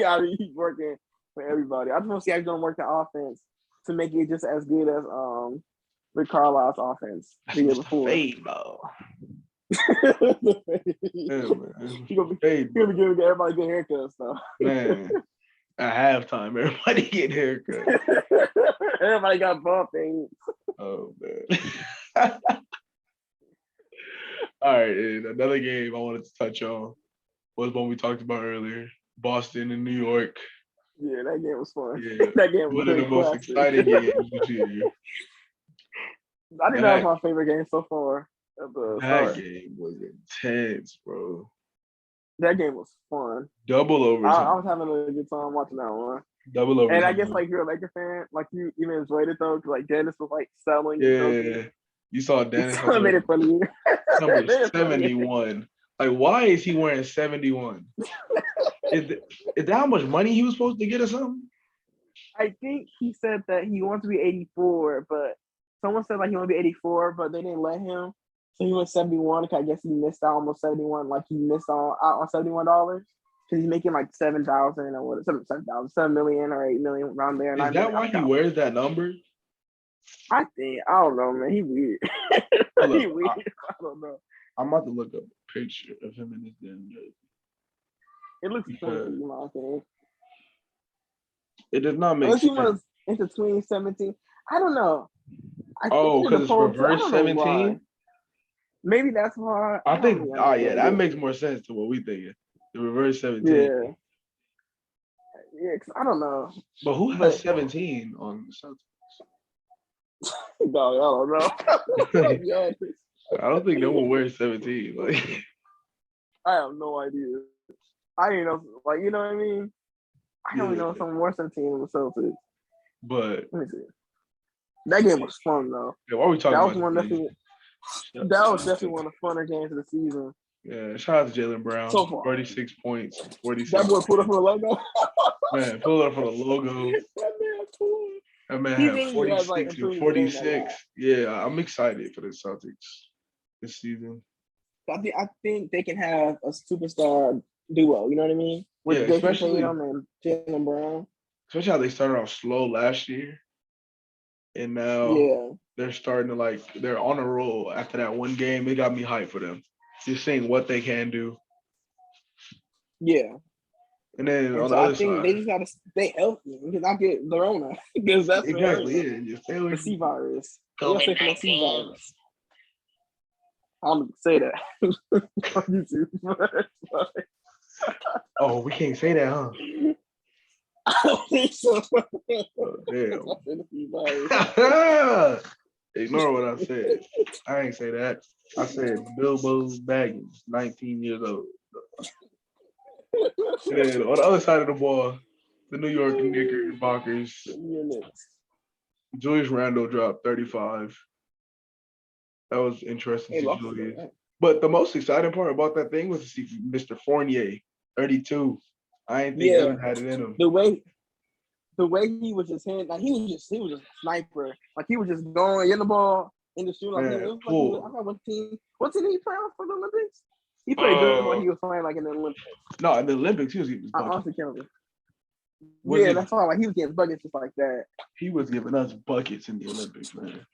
how he's working for everybody. I just want to see how he's gonna work the offense to make it just as good as Rick Carlisle's offense That's the year Mr. before. Fade, bro. Yeah, man. He gonna be Fade, bro. giving everybody good haircuts though. Man. At halftime, everybody get haircut. Everybody got buff things. Oh man. All right, and another game I wanted to touch on was one we talked about earlier. Boston and New York. Yeah, that game was fun. Yeah. That game was One of the most classic. exciting games this year. I think that was my favorite game so far at the That start. game was intense, bro. That game was fun. Double I overtime. was having a good time watching that one. Double overtime. And I guess like you're a Laker fan, like you even enjoyed it though, because like Dennis was like selling. Yeah. You saw Dennis I made it funny. number Made it funny. 71. Like, why is he wearing 71? Is that how much money he was supposed to get or something? I think he said that he wants to be 84, but someone said like he wanted to be 84, but they didn't let him. So he went 71. I guess he missed out almost 71. Like he missed out on $71 because he's making like 7,000 or what? 7,000, 7 million or 8 million around there. Is that why he wears that number? I think I don't know, man. He weird. Look, he weird. I don't know. I'm about to look up a picture of him in his damn jersey. It looks Because funny, you know what I'm saying? it does not make Unless he sense. was in between 17. I don't know. Oh, because it's reverse 17? Maybe that's why. I think, yeah, that makes more sense to what we thinking. The reverse 17. Yeah. Yeah, because I don't know. But who has 17 on the Celtics? No, I don't know. I don't think no one wears 17. Like, I have no idea. I didn't know, like, you know what I mean? I don't know someone more 17 in the Celtics. But let me see. That game was fun though. Yeah, why are we talking about that was definitely one of the funner games of the season. Yeah, shout out to Jaylen Brown. So far. 36 points, 46. That boy pulled up for the logo. Man, pulled up for the logo. That man had 46 and 46. Yeah, I'm excited for the Celtics this season. I think they can have a superstar duo. You know what I mean? With Jason Tatum and Jaylen Brown. Especially how they started off slow last year, and now they're starting to they're on a roll after that one game. It got me hyped for them. Just seeing what they can do. Yeah. And then on the other side, they just gotta stay healthy and not get Corona because that's exactly Just stay away the C virus. COVID-19. I'm gonna say that on YouTube. Oh, we can't say that, huh? I don't think so. Oh, damn. Ignore what I said. I ain't say that. I said Bilbo Baggins, 19 years old. And then on the other side of the ball, the New York Knickerbockers. Julius Randle dropped 35. That was interesting to Julius. But the most exciting part about that thing was to see Mr. Fournier, 32. I ain't think Evan had it in him. The way he was just hitting, like he was just a sniper. Like he was just going in the ball in the shoe. Like I forgot what team did he play on for the Olympics? He played good when he was playing like in the Olympics. No, in the Olympics he was getting I honestly can't remember. That's all. Like he was getting buckets just like that. He was giving us buckets in the Olympics, man.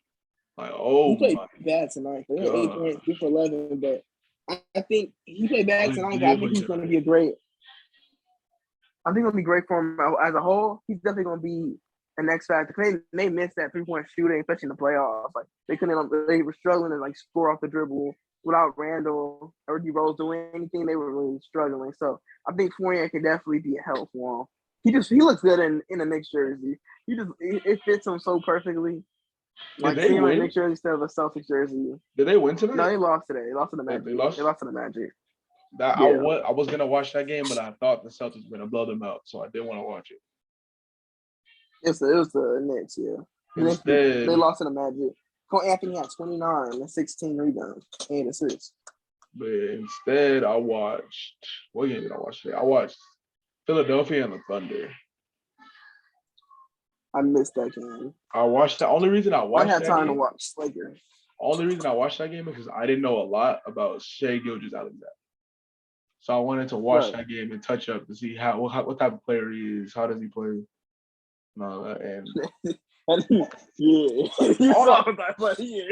Like, he played bad tonight. He had 8 points, 3 for 11. But I think he played bad tonight. But I think he's going to be great. I think it'll be great for him as a whole. He's definitely going to be an X factor. They missed that 3-point shooting, especially in the playoffs. Like they were struggling to like score off the dribble without Randall or D Rose doing anything. They were really struggling. So I think Fournier can definitely be a help for him. He looks good in a Knicks jersey. It fits him so perfectly. Like seeing a Knicks jersey instead of a Celtics jersey. Did they win tonight? No, they lost today. They lost to the Magic. They lost to the Magic. I was gonna watch that game, but I thought the Celtics were gonna blow them out, so I didn't want to watch it. It was the Knicks, yeah. Instead, they lost to the Magic. Cole Anthony had 29 and 16 rebounds and assists. But instead, I watched what game did I watch today? I watched Philadelphia and the Thunder. I missed that game. I watched the only reason I I watched had that time to game. watch Lakers. Only reason I watched that game is because I didn't know a lot about Shea Gilgeous-Alexander. So I wanted to watch Right. that game and touch up to see what type of player he is, how does he play, and all that. And Yeah, you saw that, but yeah.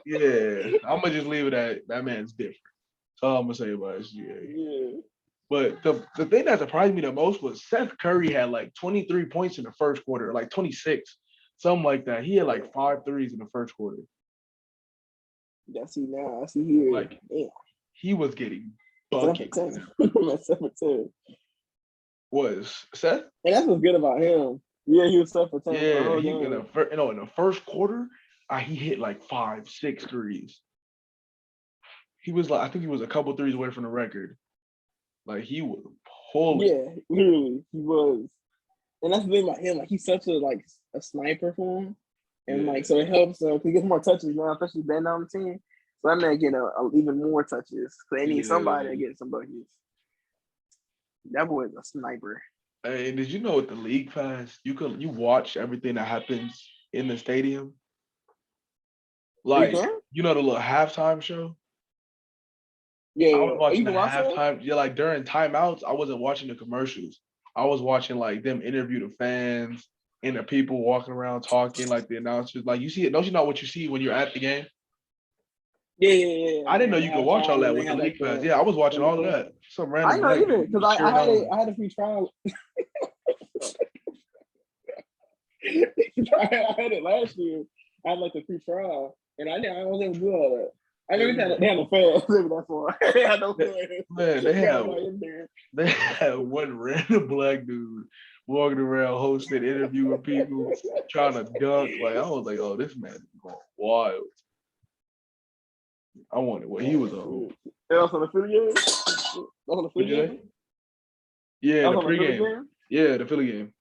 yeah, I'm gonna just leave it at that man's different. That's all I'm gonna say about SGA. Yeah. But the thing that surprised me the most was Seth Curry had like 23 points in the first quarter, like 26, something like that. He had like 5 threes in the first quarter. I see now. I see here. Like Damn. he was getting 7 buckets. for 10. That's 7 for 10. Was Seth? And that's what's good about him. Yeah, he was 7 for 10 for the Yeah, whole he game. in the first quarter, he hit like 5, 6 threes. He was like, I think he was a couple threes away from the record. Like he was pulling. Yeah, literally, he was. And that's the thing about him. Like he's such a sniper for him, and Yeah. like so it helps. He gets more touches now, especially Ben on the team. So that man getting even more touches. So they need somebody to get some buckets. That boy is a sniper. Hey, did you know with the league pass, you watch everything that happens in the stadium? Like, you know the little halftime show? Yeah, I was watching you the can watch that? halftime. Yeah, like during timeouts, I wasn't watching the commercials. I was watching like them interview the fans and the people walking around talking, like the announcers. Like you see it, don't you know what you see when you're at the game? Yeah. I didn't know you could watch all that with the league pass. Yeah, I was watching all of that. Some random I know black either dude because was cheering I had a free trial. I had it last year. I had like a free trial, and I wasn't able to do all that. I mean, they had no fans. Maybe that's why they had no fans. Man, they had one random black dude walking around hosting, interviewing people, trying to dunk. Like I was like, oh, this man is going wild. I wanted what he was on. That was on the Philly game. That was on the Philly game. Yeah, the pregame. Yeah, the Philly game.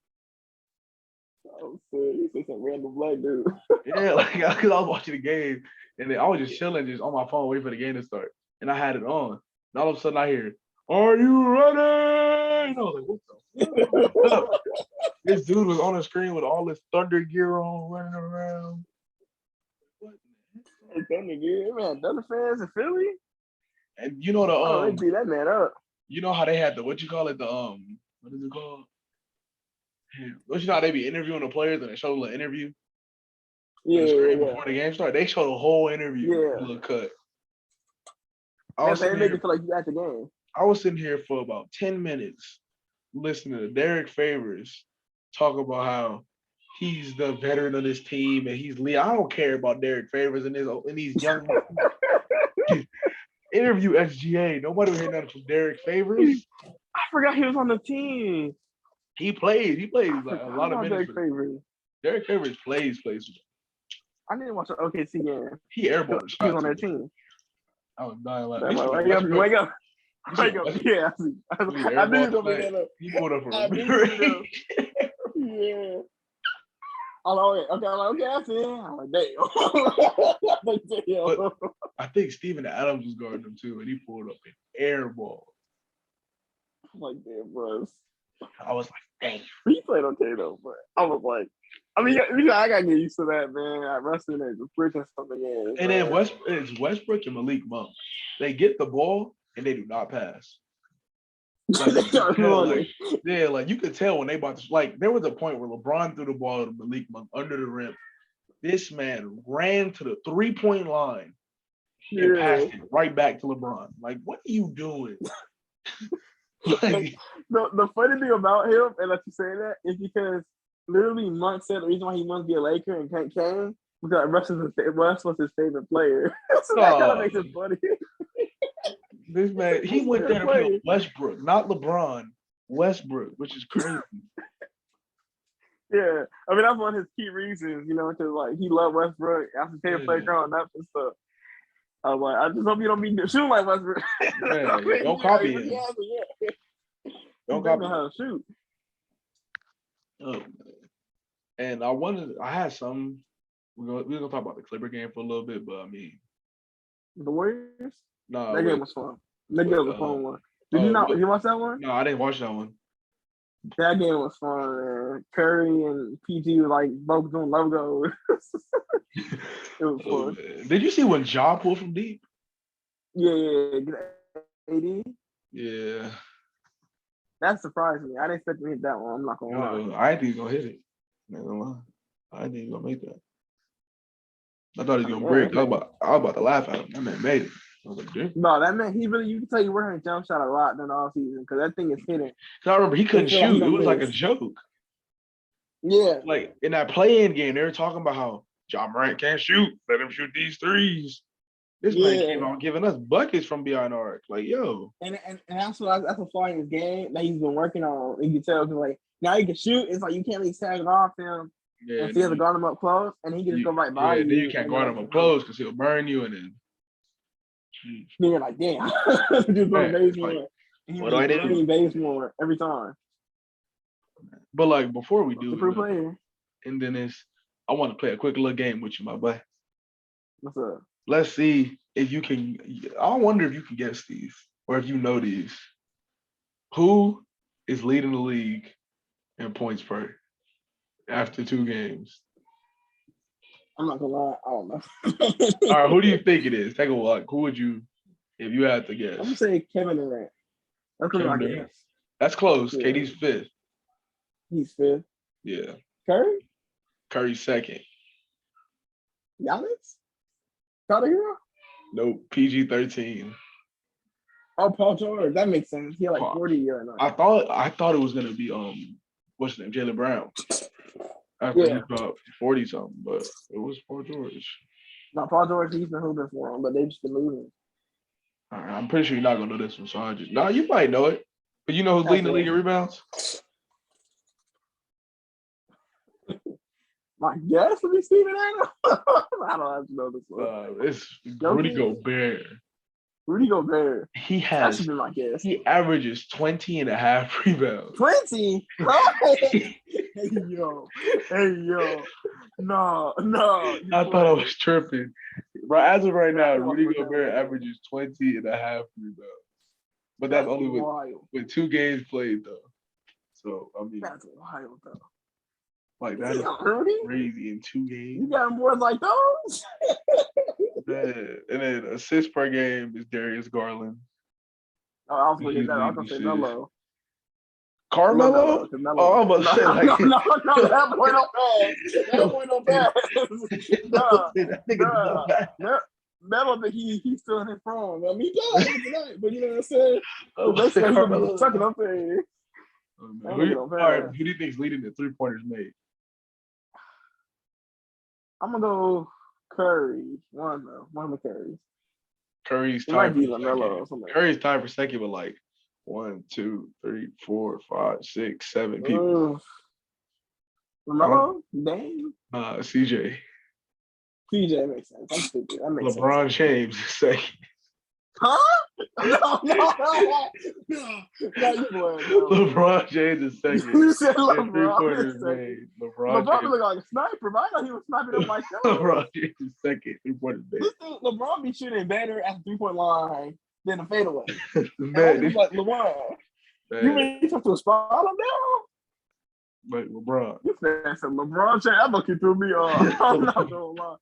Oh, you said some random black dude. Yeah, like because I was watching the game and then I was just chilling, just on my phone, waiting for the game to start, and I had it on. And all of a sudden, I hear, "Are you ready?" And I was like, "What's up?" This dude was on the screen with all his Thunder gear on, running around. Thunder gear, man. Thunder fans in Philly. And you know they beat that man up. You know how they had what you call it, what is it called? Don't you know how they be interviewing the players and they show a little interview? Yeah. Before the game started, they showed a whole interview. Yeah. A little cut. They made you feel like you at the game. I was sitting here for about 10 minutes listening to Derek Favors talk about how he's the veteran of this team and he's lead. I don't care about Derek Favors and these young interview SGA. Nobody heard nothing from Derek Favors. I forgot he was on the team. He plays like a lot of minutes. Derek Favors plays. I didn't watch the OKC game. He airballed a shot. He was on their team. I was dying laughing. Wake up. Yeah, I knew you were gonna bring that up. He pulled up for Yeah. Okay, I see him. I'm like, damn. But I think Steven Adams was guarding him too, and he pulled up an airball. I'm like, damn, bro. I was like, dang. He played okay though, but I was like, I mean, I gotta get used to that, man. I wrestling and bridging something in. And then it's Westbrook and Malik Monk. They get the ball and they do not pass. Like, you could tell when they about to, like, there was a point where LeBron threw the ball to Malik Monk under the rim. This man ran to the 3-point line and passed it right back to LeBron. Like, what are you doing? Like, the funny thing about him, and that you say that, is because literally Monk said the reason why he wants to be a Laker and can't came because Russ was his favorite player. So that kind of makes it funny. This man, he went there to play Westbrook, not LeBron. Westbrook, which is crazy. Yeah, I mean that's one of his key reasons, because like he loved Westbrook. That's his favorite player growing up and stuff. I was like, I just hope you don't be shooting like Westbrook. Don't copy him. Don't copy how to shoot. Oh man. And I had some. We're gonna talk about the Clipper game for a little bit, but I mean, the Warriors. Nah, That game wait, was fun. That game wait, was a fun one. Did you not? what? Did you watch that one? No, I didn't watch that one. That game was fun, man. Curry and PG were like both doing logos. It was Oh, fun. man. Did you see when Ja pulled from deep? Yeah. AD. Yeah. That surprised me. I didn't expect him to hit that one. I'm not gonna lie. I didn't think he was gonna hit it. Not gonna lie. I didn't think he was gonna make that. I thought he was gonna Yeah, break. I was about to laugh at him. That man made it. I was like, dude. no, that man, he really, you can tell you working a jump shot a lot during the off season because that thing is hitting. Cause I remember he couldn't feel like he shoot. It don't was like a miss. joke. Yeah. Like in that play-in game, they were talking about how John Morant can't shoot. Let him shoot these threes. This man came out giving us buckets from behind the arc. Like, yo. And that's what flaw in his game that he's been working on. You can tell because like now he can shoot. It's like you can't really tag it off him and see to guard him up close, and he can just go right by you. Then you can't guard him up close because he'll burn you, and then you're like, damn, just go base more. What do I do? Base more every time. But like before we do, super player. And then I want to play a quick little game with you, my boy. What's up? Let's see if you can. I wonder if you can guess these or if you know these. Who is leading the league in points per after 2 games? I'm not gonna lie, I don't know. All right, who do you think it is? Take a look. Who would you, if you had to guess? I'm gonna say Kevin Durant. That's what I guess. That's close. Yeah. KD's 5th. He's 5th. Yeah. Curry? Curry's 2nd. Giannis? Got a hero? Nope. PG-13. Oh, Paul George. That makes sense. He had like 40 a year now. I thought it was gonna be what's his name? Jaylen Brown. After he dropped 40 something, but it was Paul George. No, Paul George, he's been hooping for him, but they've just been losing. All right, I'm pretty sure you're not gonna know this one, so you might know it. But you know who's leading the league in rebounds? My guess would be Steven Adams. I don't have to know this one. It's Rudy Gobert. Rudy Gobert. That should be my guess. He averages 20 and a half rebounds. 20? Hey, yo. No. I thought I was tripping. Right, as of right now, Rudy Gobert averages 20 and a half rebounds. But that's only with 2 games played, though. So, I mean. That's wild, though. Like, that is crazy in 2 games. You got boards like those? Man. And then assists per game is Darius Garland. Oh, I was going to get that. I was going to say Melo. Carmelo? Oh, I'm about to say like no, that boy don't pass. That boy don't pass. That nigga no. Melo, but he's still in his prime. I mean, he does tonight, but you know what I'm saying? They say he's gonna be tucking up there. Who do you think is leading the 3-pointers made? I'm gonna go Curry. One of the Currys. Curry's tied for second. Curry's tied for second, but like 1, 2, 3, 4, 5, 6, 7 people. LaMelo? Dang. CJ. CJ makes sense. I'm stupid. That makes LeBron sense. James is second. Huh? No. LeBron James is second. You said LeBron. LeBron look like a sniper, but I know he was sniping up like that. LeBron James is second. 3-pointers made. LeBron be shooting better at the 3-point line than the fadeaway. Man, like LeBron. You mean you took to a spot on down? Like LeBron. You said some LeBron James. That look threw me off. I'm not gonna lie.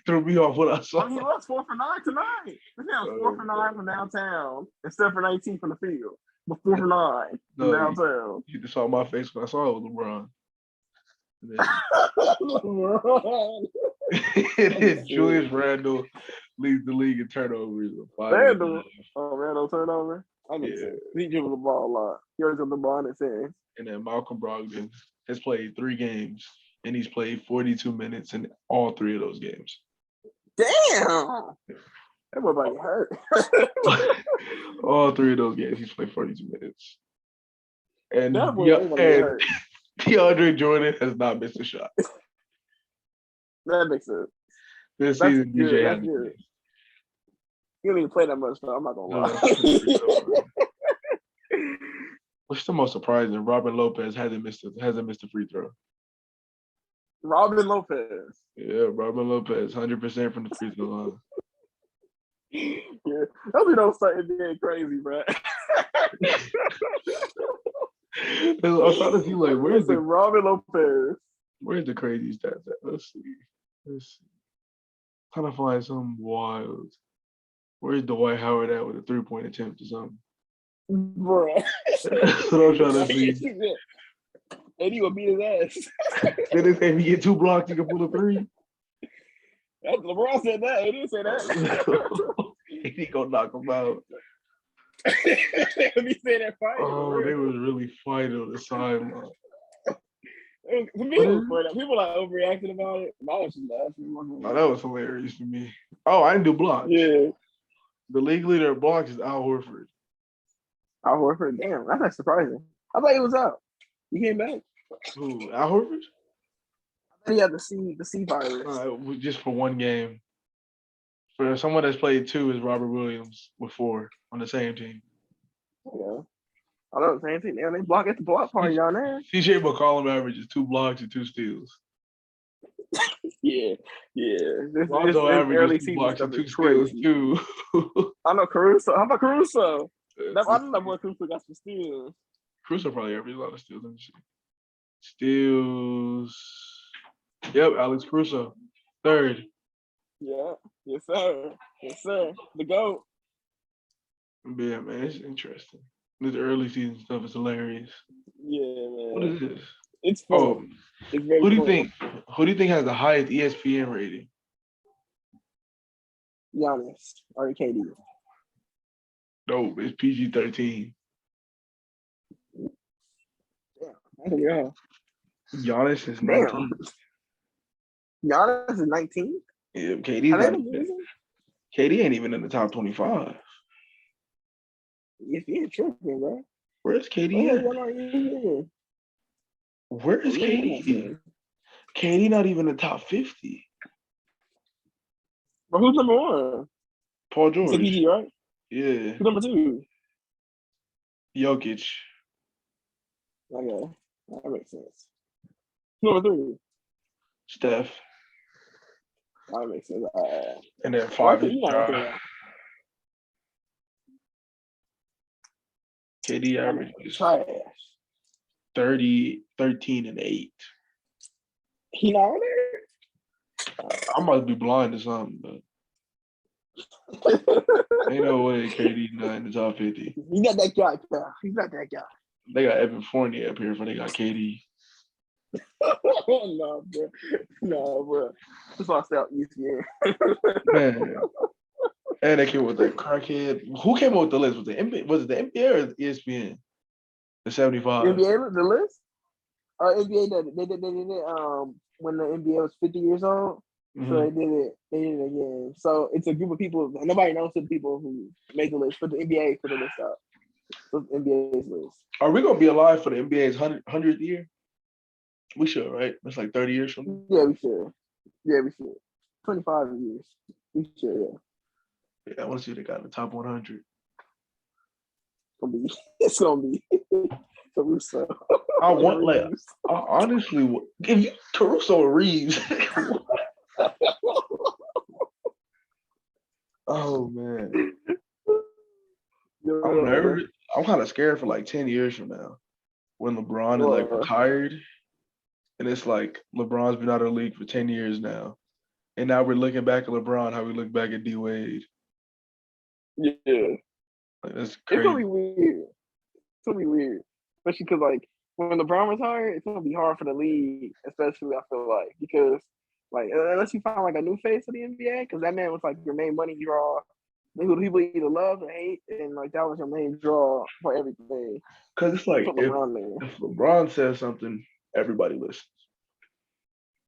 Threw me off what I saw. I mean, he was 4 for 9 tonight. This man was 4 for 9 from downtown instead for 19 from the field. But 4 for 9 from downtown. You just saw my face when I saw it was LeBron. LeBron. And Julius Randle leads the league in turnovers. Randle turnover? I mean, he gives the ball a lot. He always got the ball in his hands. And then Malcolm Brogdon has played 3 games, and he's played 42 minutes in all 3 of those games. Damn! Everybody hurt. All 3 of those games, he's played 42 minutes. And DeAndre Jordan has not missed a shot. That makes sense. This season, DJ has good. He didn't even play that much, though. I'm not going to lie. What's the most surprising? Robin Lopez hasn't missed a free throw. Robin Lopez. Yeah, Robin Lopez, 100% from the free throw line. Yeah, those be those starting being crazy, bro. I'm trying to see like Where's Robin Lopez? where's the crazy stats at? Let's see. Let's see. Trying to find something wild. Where's Dwight Howard at with a 3-point attempt or something? Bro. That's what I'm trying to see. And he will beat his ass. Then they say if you get 2 blocks, you can pull a 3. LeBron said that. He didn't say that. He gonna knock him out. He said that fight. Oh, they was really fighting on the sideline. People like overreacting about it. I was just laughing. Oh, that was hilarious to me. Oh, I didn't do blocks. Yeah. The league leader of blocks is Al Horford. Al Horford, damn, that's not surprising. I thought he was out. He came back. Who? Al Horford? I thought he had the C virus. Just for one game. For someone that's played 2 is Robert Williams with 4 on the same team. Yeah. I know the same thing. Damn, they block at the block party down there. CJ McCollum averages 2 blocks and 2 steals. Yeah. This Lonzo early averages 2 season blocks stuff and 2 is steals crazy. too. I know Caruso. How about Caruso? I know that boy Caruso got some steals. Caruso probably averages a lot of steals. Let me see. Steals. Yep, Alex Caruso. 3rd. Yeah. Yes, sir. The GOAT. Yeah, man, it's interesting. This early season stuff is hilarious. Yeah, man. What is this? It's fun. Oh, it's very who do you fun. think? Who do you think has the highest ESPN rating? Giannis or KD. No, it's PG-13. Yeah. Giannis is 19. Giannis is 19? Yeah, KD's not even. KD ain't even in the top 25. If you ain't tripping, bro. Where's KD at? Where is KD? KD not even in the top 50. But who's number 1? Paul George. It's PG, right? Yeah. Who's number 2? Jokic. Okay. That makes sense. Number 3? Steph. That makes sense. And then 5 is KD averages trash. 30, 13, and 8. He not on there? I must be blind or something, but ain't no way KD not in the top 50. He's not that guy, bro. He's not that guy. They got Evan Fournier up here, but they got KD. No, bro. That's why I stay out ESPN. Man. And they came with that crackhead. Who came up with the list? Was it the NBA or the ESPN? The 75. NBA the list? NBA they did when the NBA was 50 years old. Mm-hmm. So they did it again. So it's a group of people. Nobody knows the people who made the list, but the NBA put the list out. So the NBA's list. Are we gonna be alive for the NBA's 100th year? We should, right? That's like 30 years from now. Yeah, we should. 25 years. We should, yeah. Yeah, I want to see if they got in the top 100. It's gonna be Caruso. I want honestly, if you Caruso or Reeves. Oh man. I'm nervous. I'm kind of scared for like 10 years from now when LeBron is like retired. And it's like LeBron's been out of the league for 10 years now. And now we're looking back at LeBron how we look back at D Wade. Yeah. Like, that's It's crazy. gonna be weird. Especially because like when LeBron retired, it's gonna be hard for the league, especially I feel like, because like unless you find like a new face of the NBA, because that man was like your main money draw. People either love or hate, and like that was your main draw for everything. Because it's like if LeBron says something, everybody listens.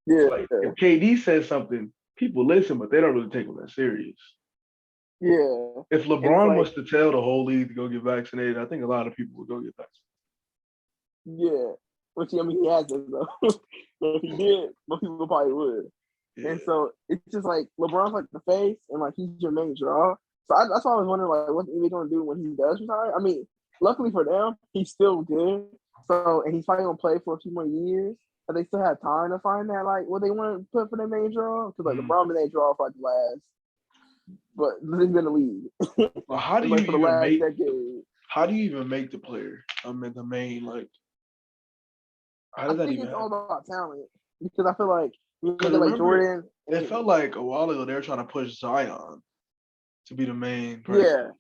Yeah. Like if KD says something, people listen, but they don't really take him that serious. Yeah. If LeBron was to tell the whole league to go get vaccinated, I think a lot of people would go get vaccinated. Yeah. Which I mean he hasn't though. But if he did, most people probably would. Yeah. And so it's just like LeBron's like the face, and like he's your main draw. So that's why I was wondering like what's he gonna do when he does retire. I mean, luckily for them, he's still good. So and he's probably gonna play for a few more years. But they still have time to find that like what they want to put for their main draw. Because like LeBron been their draw for like the last but this has been the league. Well, how do you like for the even last make? decade. How do you even make the player? The main like. How I does that think even it's all happen? about talent because I feel like you look Because at like remember, Jordan. it felt like a while ago they were trying to push Zion to be the main person.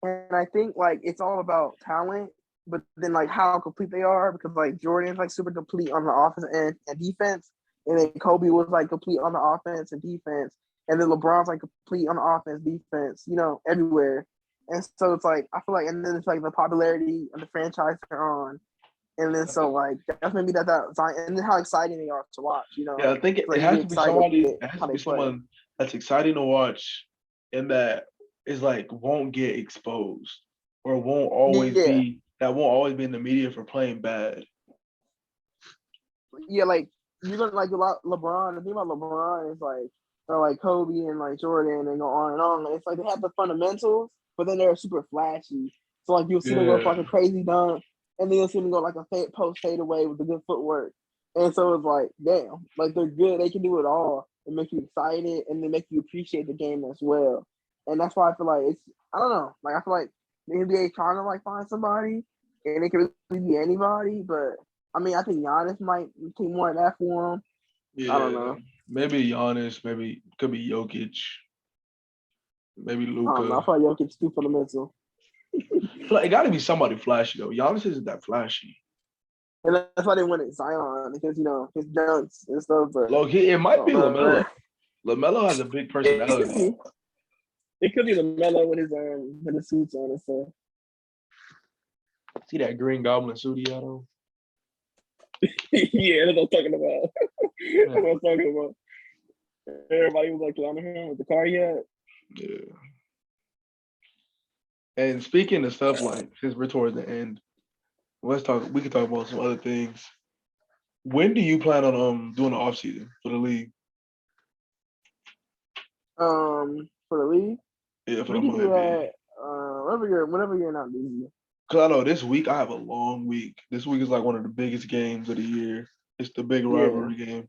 Yeah, and I think like it's all about talent, but then like how complete they are because like Jordan's like super complete on the offense and defense, and then Kobe was like complete on the offense and defense, and then LeBron's like complete on the offense, defense, everywhere. And so it's like I feel like, and then it's like the popularity of the franchise they're on, and then so like that's maybe that Zion, and then how exciting they are to watch. Yeah, I think It's it like you has get to be excited somebody. It has how to be they play. someone that's exciting to watch, and that is like won't get exposed or Yeah, won't always be in the media for playing bad. yeah, like you're gonna like a lot LeBron. The thing about LeBron is like or like Kobe and like Jordan and go on and on. It's like they have the fundamentals, but then they're super flashy. So like you'll see them go for Yeah, like a crazy dunk, and then you'll see them go like a post fade away with the good footwork. And so it's like, damn, like they're good. They can do it all. It makes you excited, and they make you appreciate the game as well. And that's why I feel like it's I don't know. Like I feel like the NBA is trying to like find somebody, and it can really be anybody, but I mean, I think Giannis might take more of that for him. I don't yeah. know. Maybe Giannis. Maybe could be Jokic. Maybe I don't know. I Luca. feel like Jokic's too fundamental. It got to be somebody flashy though. Giannis isn't that flashy. And that's why they wanted Zion because, his dunks and stuff. But It I might don't be know, Lamelo. man. Lamelo has a big It could personality. be. It could be LaMelo with his suits on and stuff. See that Green Goblin suit he had on? Yeah, that's what I'm talking about. That's Yeah. what I'm talking about. Everybody was like clowning him with the car he had. Yeah. And speaking of stuff like since we're towards the end, let's talk. We can talk about some other things. When do you plan on doing the off season for the league? For the league, Yeah, for we the can do NBA. that. Whenever you're not busy. Because I know this week I have a long week. This week is like one of the biggest games of the year. It's the big Yeah, rivalry game.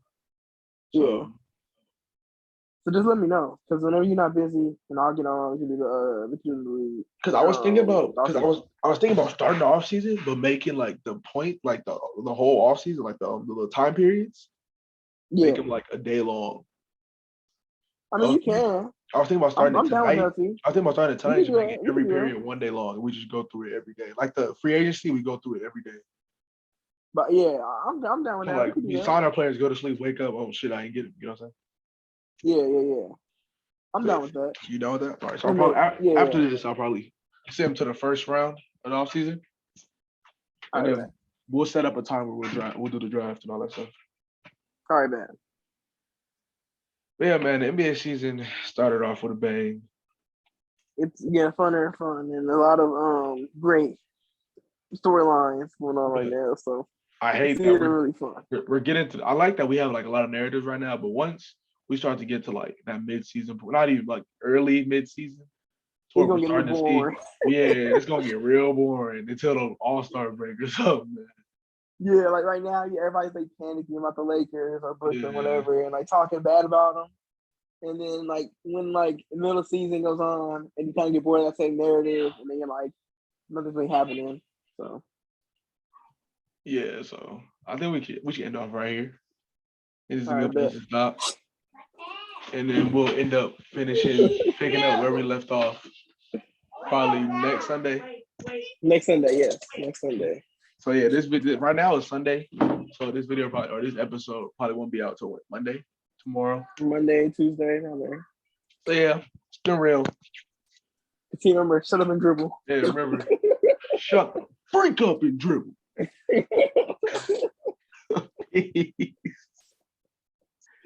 yeah. So So just let me know, because whenever you're not busy, and I'll get on. We can do the league. because I was thinking about Off season. I was thinking about starting the off season, but making like the point, like the whole off season, like the little time periods, make Yeah, them like a day long. I I mean was you thinking, can. I was thinking about starting it I'm down with tonight. that too. I was thinking about starting it We tonight, can just do making that. We can every do that. period one day long, and we just go through it every day. Like the free agency, we go through it every day. But yeah, I'm down with So that. We like can we do that. sign our players, go to sleep, wake up. Oh shit, I ain't get it. You know what I'm Yeah. I'm saying? down with that. You know that? All right. So I'll And then probably yeah. after this, I'll probably send them to the first round of the off season, All and right, man. then we'll set up a time where we'll draft. We'll do the draft and all that stuff. All right, man. But yeah, man, the NBA season started off with a bang. It's getting funner and fun, and a lot of great storylines going on right But now. So I it's hate that getting really fun. we're getting to. I like that we have like a lot of narratives right now, but once we start to get to like that mid season, not even like early mid season, it's It's what we're gonna get real starting to see. boring. Yeah, it's gonna get real boring until the All Star break or something, man. Yeah, like right now, everybody's like panicking about the Lakers or Brooklyn, Yeah, whatever, and like talking bad about them. And then like when like the middle of the season goes on, and you kind of get bored of that same narrative, and then you're like, nothing's really happening. So yeah. So I think we should end off right here. This is a all right, good place bet. to stop, and then we'll end up picking up where we left off, probably next Sunday. Next Sunday, yes, next Sunday. So yeah, this video right now is Sunday. So this video probably or this episode probably won't be out till what, Monday, tomorrow. Monday, Tuesday, around there. So yeah, it's been real. The team member, shut up and dribble. Yeah, remember, shut the freak up and dribble.